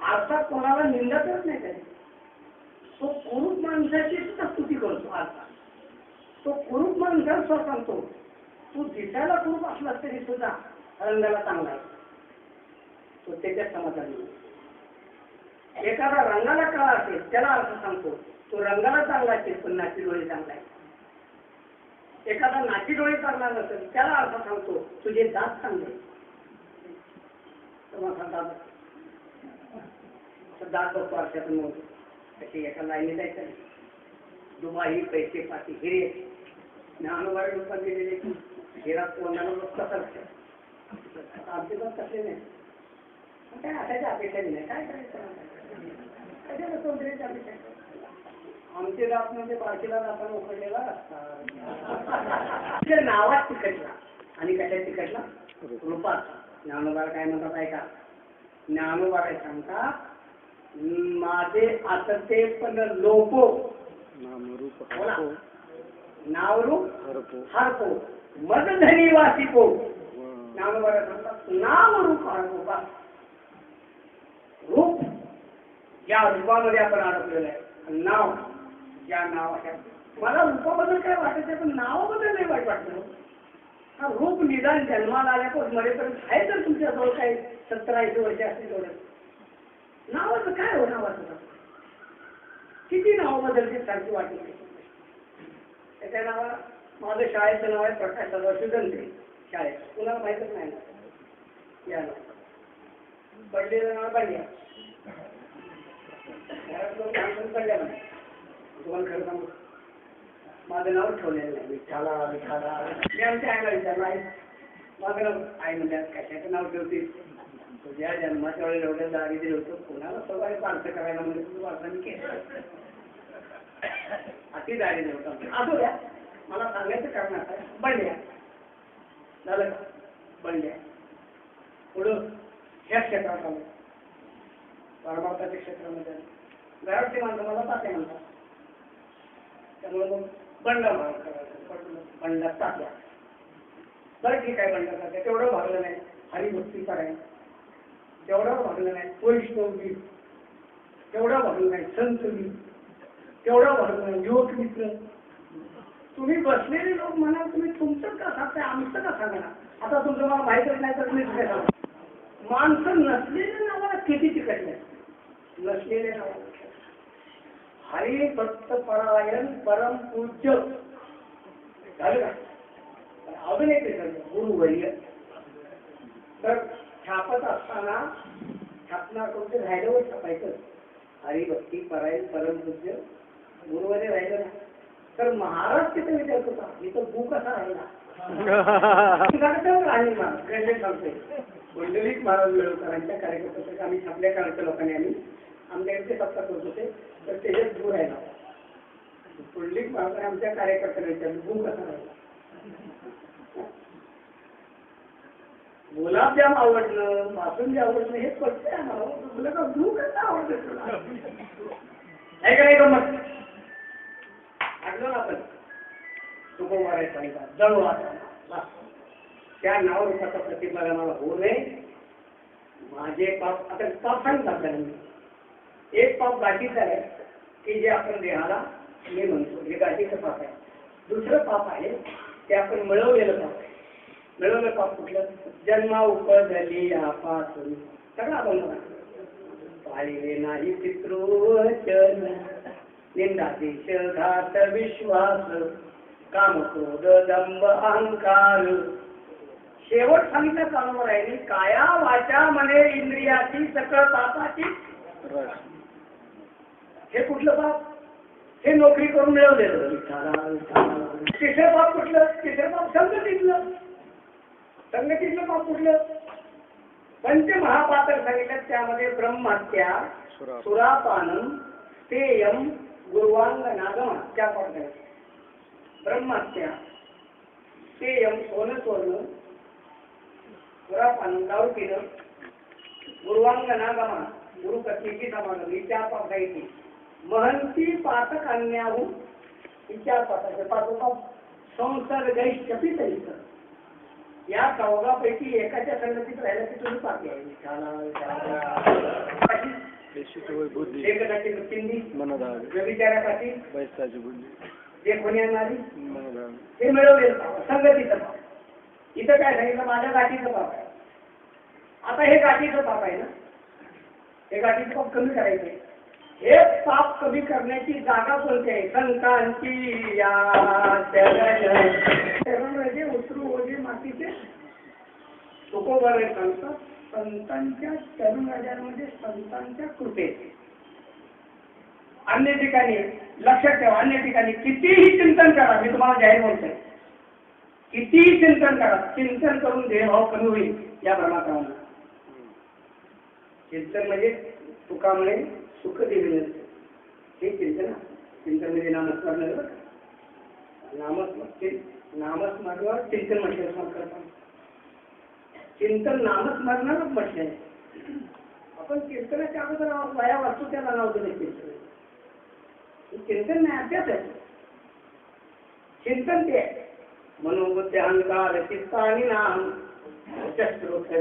आरसा कोणाला निंदतच नाही त्याने. तो कुरूप माणसाची सुद्धा स्तुती करतो. आरसा तो कुरूप माणसाला सुद्धा सांगतो, तू दिसायला कुरूप असला तरी सुद्धा रंगाला चांगला आहे. तो त्याच्या समाधानी. एखादा रंगाला काळा असेल त्याला अर्थ सांगतो, तो रंगाला चांगला असेल पण नाची डोळे चांगला आहे. एखादा नाची डोळे चांगला नसेल त्याला अर्थ सांगतो, तुझे दात चांगले. दात बघतो अर्षातून म्हणतो, त्याची एका लाईनी जायचं नाही. दुबाई पैसे पाठी हिरे ज्ञानवारी लोकांना दिलेले की हिरा कोणाला कसा आमचे पण कसले नाही. काय असायच्या अपेक्षा नाही. काय करायचं आमचे दात म्हणजे पारखीला जाताना उकडलेला असतात. नावात तिकटला आणि कशात तिकटला? रूपात. ज्ञानोबाला काय म्हणतात ऐका. ज्ञानोबा काय सांगतात, माझे असते पण लोपो बोला, नावरूप हरपो मद धनी वासिपो. ज्ञानोबा काय सांगतात, नामरूप हरपो. बा रूप या रूपामध्ये आपण अडकलेलं आहे, नाव ज्या नावाच्या. मला रूपाबद्दल काय वाटायचं पण नावाबद्दल नाही वाईट वाटतं. हा रूप निदान जन्माला आल्यापासून मरेपर्यंत आहे तर तुमच्या जवळ काही 70-80 वर्ष असतील तेवढं. नावाचं काय हो? नावाचं किती नाव बदलते सारखी वाटत. त्याच्या नावाला माझं शाळेचं नाव आहे प्रकाश सदाशिव दंते. शाळेत कुणाला माहितच नाही ना. या नाव पडलेलं नाव बंड्या. तुम्हाला खरं सांगू, माझं नाव ठेवलेलं नाही. विठाला विठाला. मी आमच्या आईला विचारलं, आई माझं नाव. आई म्हणजे कशाचं नाव ठेवते? तुझ्या जन्माच्या वेळेला एवढ्या दारिद्र्य होतं, कोणाला सगळं पार्थ करायला म्हणजे तुझं वाचन केलं. अति दारिद्र्य होतं. असू द्या, मला सांगायचं कारण आता बंड्या झालं का? बंड्या पुढं ह्या क्षेत्रात आलं, परमार्थाच्या क्षेत्रामध्ये. घरातली माणसं मला तात्या म्हणतात. त्यामुळे मग बंड महाराज करायचं, बंड तात्या. बरं ठीक आहे, बंड तात्या तेवढं भागलं नाही. हरिभक्ती करायला तेवढं भागलं नाही. वैष्णवगीत तेवढं भागलं नाही. संतगीत तेवढं भागलं नाही. युवक मित्र, तुम्ही बसलेले लोक म्हणा, तुम्ही तुमचं का सांगताय, आमचं का सांगणार. आता तुमचं मला माहीतच नाही तर तुम्ही काय सांगा. माणसं नसलेले नावाला किती तिकडले, नसलेले नावाला. हरी भक्त परायण परम पूज्य झालं का. अजून एक गुरुवर्य. तर छापत असताना छापणार कोणते राहिल्यावर छापायचं हरिभक्ती परायण परम पूज्य गुरुवर्य राहिलं ना. तर महाराज तिथे विचारत होता, इथं भू कसा राहिला. राहील महाराज गंडे सांगतोय. पुंडलिक महाराज वेळोकरांच्या कार्यकर्त्यासाठी आम्ही छापल्या काळाच्या लोकांनी आम्ही आमच्याकडे सत्ता करत होते. तर त्याच्यात भू राहिला. पुंडलिक महाराज आमच्या कार्यकर्त्यांना विचारलं, भू कसा राहिला. गुलाबजाम आवडलं, बासुंदी आवडलं हे पटते आम्हाला. तुला का भू कसं आवडतं तुला. आहे का नाही गमत. आठवलं ना आपण तुकोबाराय सांगितलं जळू आता त्या नावरूपाचा प्रतिपादन मला होऊ नये. माझे पाप आता पाप सांगितलं आपल्याला. एक पाप गाठीचं आहे की जे आपण देहाला मी म्हणतो हे गाठीचं पाप आहे. दुसरं पाप आहे ते आपण मिळवलेलं पाप आहे. मिळवलं पाप कुठलं. जन्मा उपजली आपासून सगळं आपण पाहिले नाही पितृवचन निंदादेश घात विश्वास काम क्रोध दंभ अहंकार. शेवट सांगितलं कामावर आहे काया वाचा मने इंद्रियाची सकळ पापाची. हे कुठलं पाप. हे नोकरी करून मिळवलेलं. तिसरं पाप कुठलं. तिसरं पाप संगतीतलं. संगतीतलं पाप कुठलं. पंचमहापातक सांगितलं त्यामध्ये ब्रह्महत्या सुरापानम स्तेयम गुरुवांग नागम त्या पाप. ब्रह्महत्या स्तेयम सोनं चोरणं सुरापानम दारू पिणं गुरुवांग नागमा गुरुपत्नीची समागम ही चार पाप घ्यायची. महंती पातक अन्याहू ही चार पापाचे पाप. संसर्गैश्चपी तरीच या चौघापैकी एकाच्या संगतीत राहिलं की तुम्ही पापी आहे. व्यभिचारासाठी जे कोणी आणणारी हे मिळवलेलं पाप संगतीचं पाप. इथं काय सांगितलं माझ्या गाठीचं पाप आहे. आता हे गाठीचं पाप आहे ना. हे गाठीचं पाप कमी करायचे. हे पाप कमी करण्याची जागा कोणती आहे. संतांची या शरण उतरू ओझे मातीचे तुकोबाराय सांगतात. संतांच्या चरण राजांमध्ये संतांच्या कृपेत. अन्य ठिकाणी लक्षात ठेवा, अन्य ठिकाणी कितीही चिंतन करा. मी तुम्हाला जाहीर बोलतोय, कितीही चिंतन करा. चिंतन करून देहभाव कमी होईल या भ्रमाक्रमाने. चिंतन म्हणजे तुका म्हणे सुख देवी हे चिंतन. चिंतन म्हणजे नामस्मरण. नामस्मरणावर चिंतन म्हटलं करतात. चिंतन नामस्मरणारच म्हटलंय. आपण कीर्तनाच्या अगोदर वाया वाचतो त्याला नाव दिलं चिंतन. चिंतन नाही, अभ्यास आहे. चिंतन ते आहे. मनोबुद्धी अहंकार चित्ता आणि नाम शस्त्रोत्तर.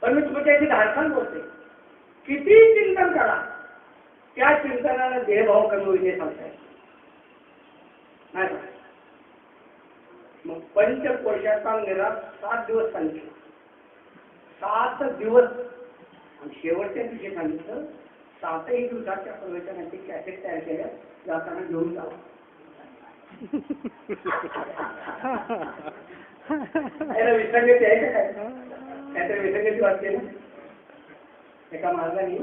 पण मी तुम्ही त्याची धाडसान बोलते. किती चिंतन करा त्या चिंतनाला देहभाव कमी होईल हे सांगताय नाही का. मग पंचकोशाचा निराश 7 दिवस सांगितलं. 7 दिवस आणि शेवटच्या दिवशी सांगितलं 7ही दिवसाच्या प्रवचनाची कॅसेट तयार केल्या जाताना घेऊन जावं. विसंगती आहे का काय. काहीतरी विसंगती वाटते ना. एका महाराजांनी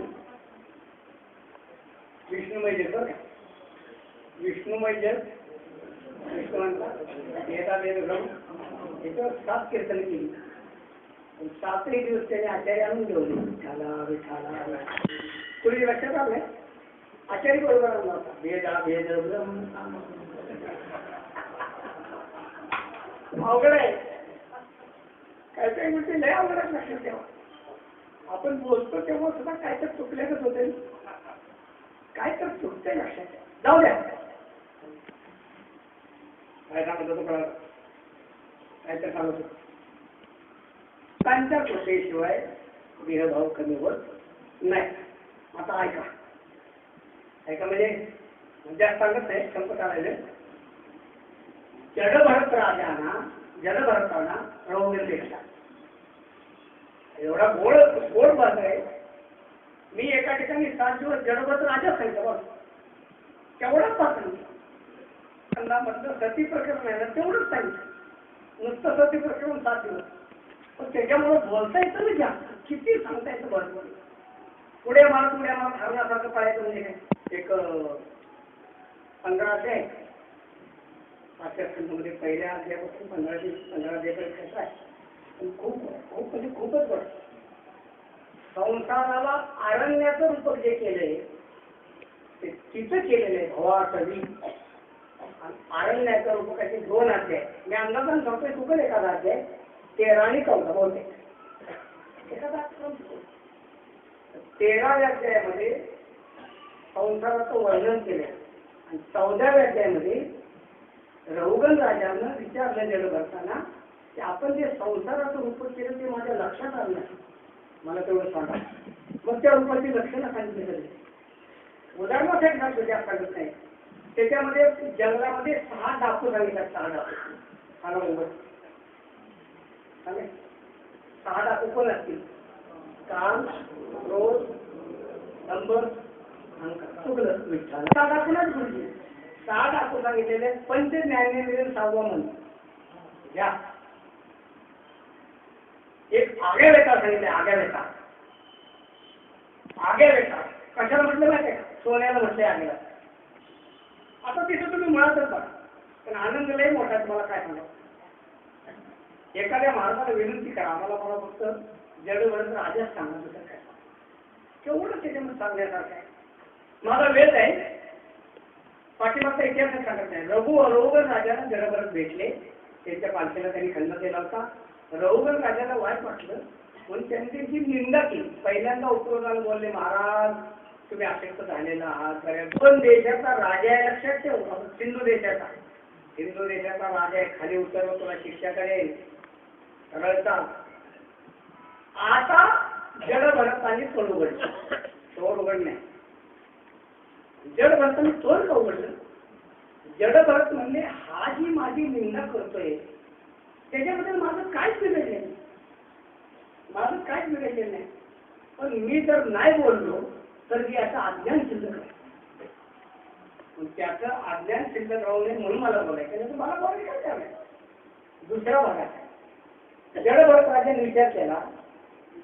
विष्णुमय जग विष्णुमय जग विष्णुवांचा याच्यावर 7 कीर्तन केली. 7ही दिवस त्याने आचार्य आणून ठेवले. विठाला तुझी लक्षात आलंय. आचार्य बरोबर आणला होता. भेदा भेद ब्रह्म अवघड आहे. काय काय गोष्टी लय अवघड आहे. लक्षात ठेवा. आपण बोलतो तेव्हा सुद्धा काय तर चुकल्याच होते. काय तर चुकतंय लक्षात ठेवा. जाऊ द्या. काय सांगत होतो कळलं काय तर सांगत होतो त्यांच्या कृपेशिवाय देहभाव कमी होत नाही. आता ऐका ऐका म्हणजे जास्त सांगत नाही संपत आलेले. जडभरत जडभरताना रवगण देखला एवढा गोड गोड बात आहे. मी एका ठिकाणी 7 दिवस जडभरत राजा सांगितलं बघ तेवढंच सांगितलं. म्हटलं सती प्रकरण आहे ना तेवढंच सांगितलं नुसतं सती प्रकरण 7 दिवस. पण त्याच्यामुळे बोलता येतं ना जास्त किती सांगता येतं बरोबर. पुढे मला ठरण्यासारखं पाहायचं म्हणजे एक 1500 पाचव्या खंडामध्ये पहिल्या अध्यायापासून 1515 अध्यायापर्यंत कसं आहे खूप खूप म्हणजे खूपच बरं. संसाराला अरण्याचं रूप जे केलंय ते तिथं केलेलं आहे भवा कवी अरण्याचं रूप काही 2 अध्याय. मी अंदाजान सांगतोय चुकल एखादा अध्याय 13 आणि 14 बहुतेक एखादा 13व्या अध्यायामध्ये संसाराचं वर्णन केलं आणि 14व्या अध्यायामध्ये रहुगण राजानं विचारलं जडभरताना की आपण जे संसाराचं रूप केलं ते माझ्या लक्षात आलं नाही मला तेवढं सांगा. मग त्या रूपाची लक्षणं सांगितली तरी उदाहरणासाठी सांगतो जास्त सांगत नाही. त्याच्यामध्ये जंगलामध्ये 6 डाकू सांगिततात. 6 डाकू सांगा मुंबई सांगे 6 डाकू कोण असतील काम क्रोध नंबर चुकलं विठ्ठल 6 डाकूनच गुरुजी 6 डाकू सांगितलेले. पंच ज्ञानेंद्रिय 6वं मन या एक आग्या वेता सांगितले. आग्या वेता कशाला म्हटलं माहिती आहे सोन्याला म्हटलंय आग्याला. आता तिथं तुम्ही मुळातच बघा पण आनंद लय मोठा तुम्हाला काय सांगा. एखाद्या महाराजाला विनंती करा आम्हाला मला फक्त जडभरत राजाच सांगा दुसरं काय केवढं त्याच्यामध्ये सांगण्यासारखं आहे. माझा वेळ आहे पाठीमागचा इतिहास सांगत नाही. रहुगण राजाला जडभरत भेटले त्यांच्या पालखीला त्यांनी खंड केला होता. रहुगण राजाला वाईट वाटलं म्हणून त्यांनी त्यांची निंदा केली. पहिल्यांदा उपरोधाला बोलले महाराज तुम्ही अशक्त झालेला आहात. 2 देशाचा राजा आहे लक्षात ठेव. सिंधू देशाचा राजा आहे. खाली उतरव तुला शिक्षा करेल रळता. आता जडभरतांनी तोंड उघडलं. तोंड उघडणे जडभरतांनी तोंड का उघडलं. जडभरत म्हणले हा जी माझी निंदा करतोय त्याच्याबद्दल माझं काहीच बिघडलेलं नाही. पण मी जर नाही बोललो तर मी याचं अज्ञान शिल्लक आहे. त्याचं अज्ञान शिल्लक राहू नये म्हणून मला बोलायचं मला बोलायचं काय करायचं. दुसरा भागात जडभरत राजाने विचार केला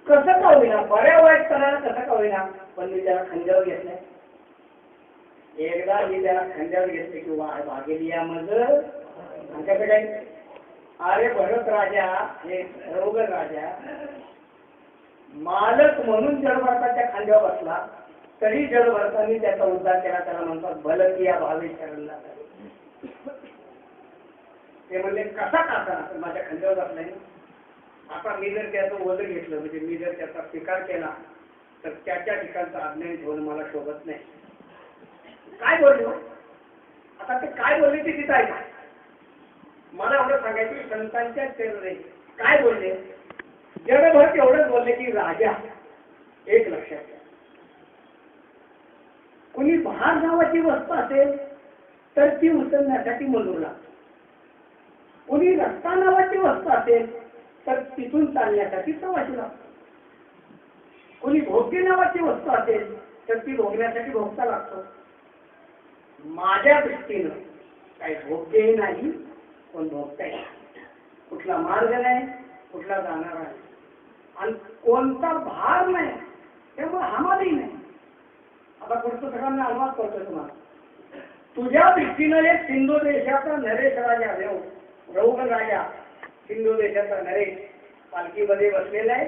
कसं का होईना बऱ्या वाईट करायला कसं का होईना पण मी त्याला खांद्यावर घेतलंय. एकदा मी त्याला खांद्यावर घेतले किंवा भागेली यामध्ये आमच्याकडे अरे भरत राजा हे रहुगण राजा मालक म्हणून जडभरताच्या खांद्यावर बसला तरी जडभरतांनी त्याचा उद्धार केला. त्याला म्हणतात भलकिया भावे शरणला. ते म्हणले कसा कासा माझ्या खांद्यावर बसलाय. आता मी जर त्याचं ओझं घेतलं म्हणजे मी जर त्याचा स्वीकार केला तर त्याच्या ठिकाणचं अज्ञान ठेवणं मला शोभत नाही. काय बोललो आता ते काय बोलले ते तिथं ऐका. मला एवढं सांगायचं संतांच्या चरणी काय बोलले. जडभरत एवढंच बोलले की राजा एक लक्षात घ्या कुणी भार नावाची वस्तू असेल तर ती उचलण्यासाठी मजूर लागतो. कुणी रस्ता नावाची वस्तू असेल तर तिथून चालण्यासाठी प्रवासी लागतो. कुणी भोग्य नावाची वस्तू असेल तर ती भोगण्यासाठी भोगता लागतो. माझ्या दृष्टीनं काही भोग्यही नाही पण भोगताही कुठला मार्ग नाही कुठला जाणार आहे आणि कोणता भार नाही त्यामुळे हमालही नाही. आता पुढचं सगळ्यांना अनुवाद करतोय तुम्हाला. तुझ्या दृष्टीनं एक सिंधू देशाचा नरेश राजा रहुगण राजा सिंधू देशाचा नरेश पालखीमध्ये बसलेला आहे.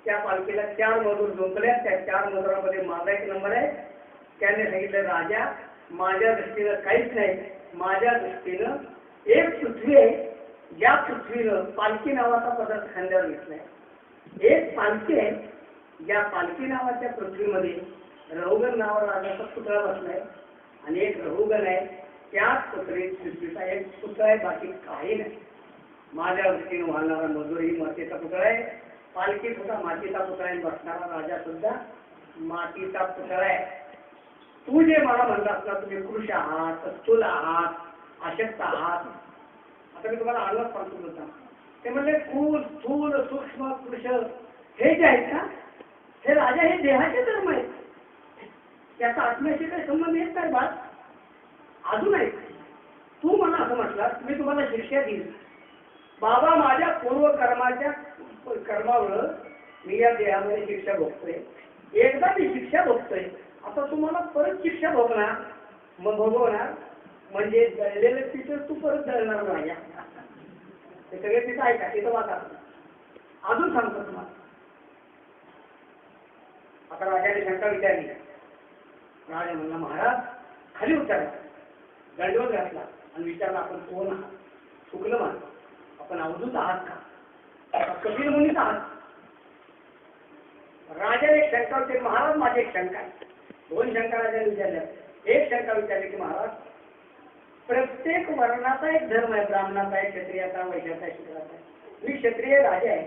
त्या पालखीला 4 मजूर झोपल्या. त्या 4 मजुरामध्ये माझा एक नंबर आहे. त्याने सांगितलं राजा माझ्या दृष्टीनं काहीच नाही. माझ्या दृष्टीनं एक पृथ्वी आहे ज्या पृथ्वीनं पालखी नावाचा पदार्थ खांद्यावर घेतलाय. एक पालखी आहे ज्या पालखी नावाच्या पृथ्वीमध्ये रहुगण नावाचा राजाचा पुतळा बसलाय आणि एक रहुगण आहे त्याच पुत्रीत पृथ्वीचा एक पुतळा आहे, बाकी काही नाही. माझ्या वृत्तीने वाहणारा मजूर ही मातीचा पुतळा आहे, पालखी सुद्धा मातीचा पुतळा आहे, बसणारा राजा सुद्धा मातीचा पुतळा आहे. तू जे मला म्हणलास ना, तुम्ही पुरुष आहात, स्थूल आहात, अशक्त आहात. आता मी तुम्हाला आडवत सांगतो होता, ते म्हणले स्थूल स्थूल सूक्ष्म पुरुष हे जे आहेत ना, हे राजा हे देहाचे धर्म आहेत, त्याचा आत्म्याशी काही संबंध येत नाही. बात अजून आहे, तू मला असं म्हटलास, मी तुम्हाला शिक्षा देईन. बाबा माझ्या पूर्वकर्माच्या कर्मावर मी या देहामध्ये शिक्षा भोगतोय. एकदा मी शिक्षा भोगतोय, आता तुम्हाला परत शिक्षा भोगणार, मग भोगवणार म्हणजे जळलेलं तिथं तू परत जळणार नाही. ते सगळे तिथं ऐका, तिथं वाचा. अजून सांगतो तुम्हाला. आता राजाने शंका विचारली. राजा म्हणला, महाराज खाली उतरला, दंडवत घातला आणि विचारला, आपण कोण आहात? चुकलं माझं, आपण अवधूत आहात का? कपिल मुनीच आहात? राजाने एक शंका विचारली. महाराज माझी एक शंका आहे. दोन शंका राजाने विचारल्या. एक शंका विचारली की महाराज, प्रत्येक वर्णाचा एक धर्म आहे, ब्राह्मणाचा आहे, क्षत्रियाचा, वैश्याचा, शूद्राचा आहे. मी क्षत्रिय राजा आहे,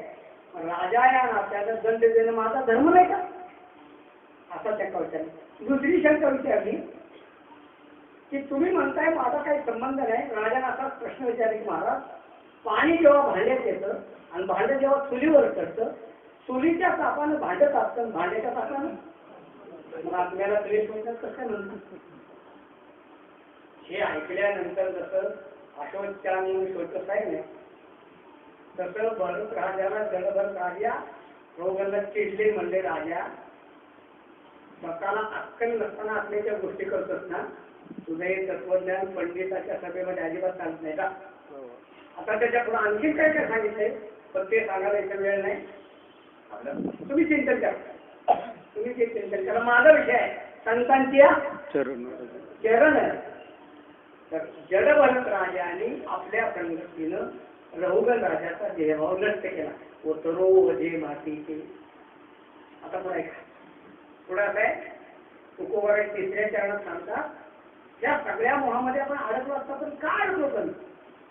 राजा या नात्याला दंड देणं माझा धर्म नाही का? असा शंका विचारली. दुसरी शंका विचारली की तुम्ही म्हणताय माझा काही संबंध नाही. राजाने असाच प्रश्न विचारले की महाराज, पाणी जेव्हा भांड्यात येतं आणि भांडं जेव्हा चुलीवर चढतं, चुलीच्या तापानं भांडं तापतं, भांड्याच्या तापानं मग आत्म्याला द्वेष म्हणतात कसं म्हणतात? हे ऐकल्यानंतर जसं अशोचान शोचत आहे ना, तसं भरत राजाला जगभर राजा रोगला चिडले. म्हणले, राजा स्वतःला अक्कल नसताना असल्याच्या गोष्टी करतोस ना, तुझं हे तत्वज्ञान पंडिताच्या सभेमध्ये अजिबात चालत नाही का? आता त्याच्या पुढे आणखी काय काय सांगितलंय, पण ते सांगायला इथे वेळ नाही. तुम्ही चिंतन करा, तुम्ही ते चिंतन करा. माझा विषय आहे संतांची चरण आहे. तर जडभरत राजाने आपल्या संगतीनं रहुगण राजाचा देहभाव नष्ट केला. उतरो वजे मातीचे. आता पुढे पुढे असं आहे, तुकोबर तिसऱ्या चरणात सांगतात, या सगळ्या मोहामध्ये आपण अडकलो असता, पण काय अडकलो? पण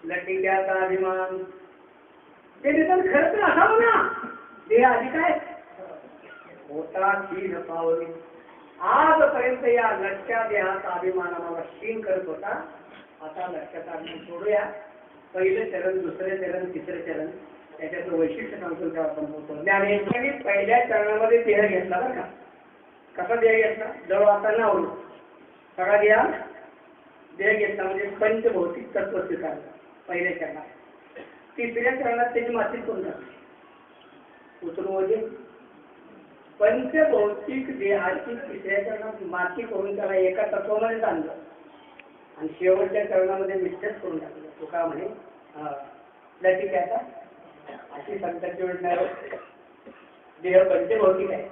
लटिक्याचा अभिमान ते निदान खरं तर असावं ना. देह आधी काय होता क्षीण पावली. आजपर्यंत या लटक्या देहाचा अभिमान आम्हाला क्षीण करत होता. आता लटक्याचा अभिमान सोडूया. पहिलं चरण, दुसरे चरण, तिसरे चरण, त्याच्याचं वैशिष्ट्य सांगतो तेव्हा आपण होतो. ज्ञानेश्वरांनी पहिल्या चरणामध्ये देह घेतला बरं का. कसा देह घेतला? जवळ आता नावलो सगळा देह घेतला, म्हणजे पंचभौतिक तत्व स्वीकारलं पहिल्या चरणात. तिसऱ्या चरणात त्याची माती करून टाकली, उतरून म्हणजे पंचभौतिक देहाची तिसऱ्या चरणात माती करून त्याला एका तत्वामध्ये आणलं आणि शेवटच्या चरणामध्ये मिश्रित करून टाकलं. तुका म्हणे लटिक आहे का अशी संतांची योजना आहे. देह पंचभौतिक आहे,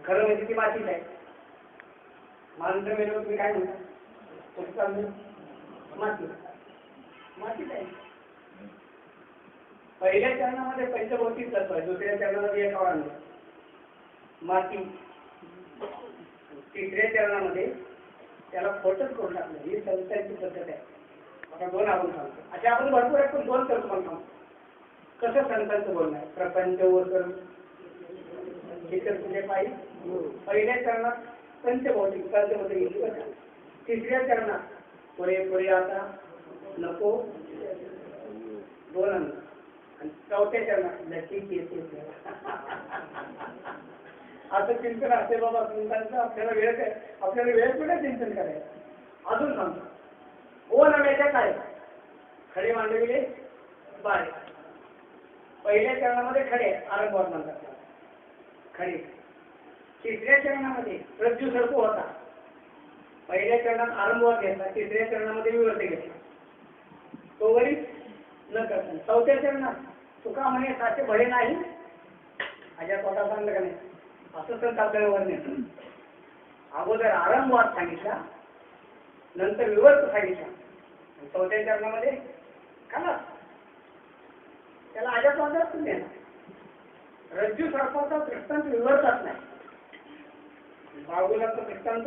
खरं म्हणजे ती मातीच आहे. मानंतर मेलो तुम्ही काय म्हणता? माती मातीच आहे. पहिल्या चरणामध्ये पंचभौतिक तत्व आहे, दुसऱ्या चरणामध्ये एक आणलं माती, तिसऱ्या चरणामध्ये त्याला खोटच करून टाकलं. ही संतांची पद्धत आहे. आता दोन आपण सांगतो, अशा आपण भरपूर आहेत, पण दोन तर तुम्हाला सांगतो कसं संतांचं बोलणं आहे. प्रपंच ओर तुझे पाहिजे. पहिल्या चरणात पंचभौतिक पंचभौतिक, तिसऱ्या चरणात पुरे आता नको दोन अंग, आणि चौथ्या चरणात लटीक येते. असं चिंतन असते बाबा संतांचं. आपल्याला वेळ कुठे चिंतन करायचं. अजून सांगतो, ओ नव्याच्या काय खडे मांडविले बारे. पहिल्या चरणामध्ये खडे आरंभवर म्हणतात खडे. तिसऱ्या चरणामध्ये रज्जू सर्प होता. पहिल्या चरणात आरंभवर घेतला, तिसऱ्या चरणामध्ये विवर्त घेतला, तो वरी न करता. चौथ्या चरणात तुका म्हणे साचे भळे नाही, माझ्या पोटा सांगलं का नाही, असं संत आपल्याला वर नाही. अगोदर आरंभवाद सांगितला, नंतर विवर्त सांगितला, चौथ्या चरणामध्ये खाला त्याला आजा तोंडात देणार. रज्जू सर्पाचा दृष्टांत विवर्तच नाही, बाळगुलाचा दृष्टांत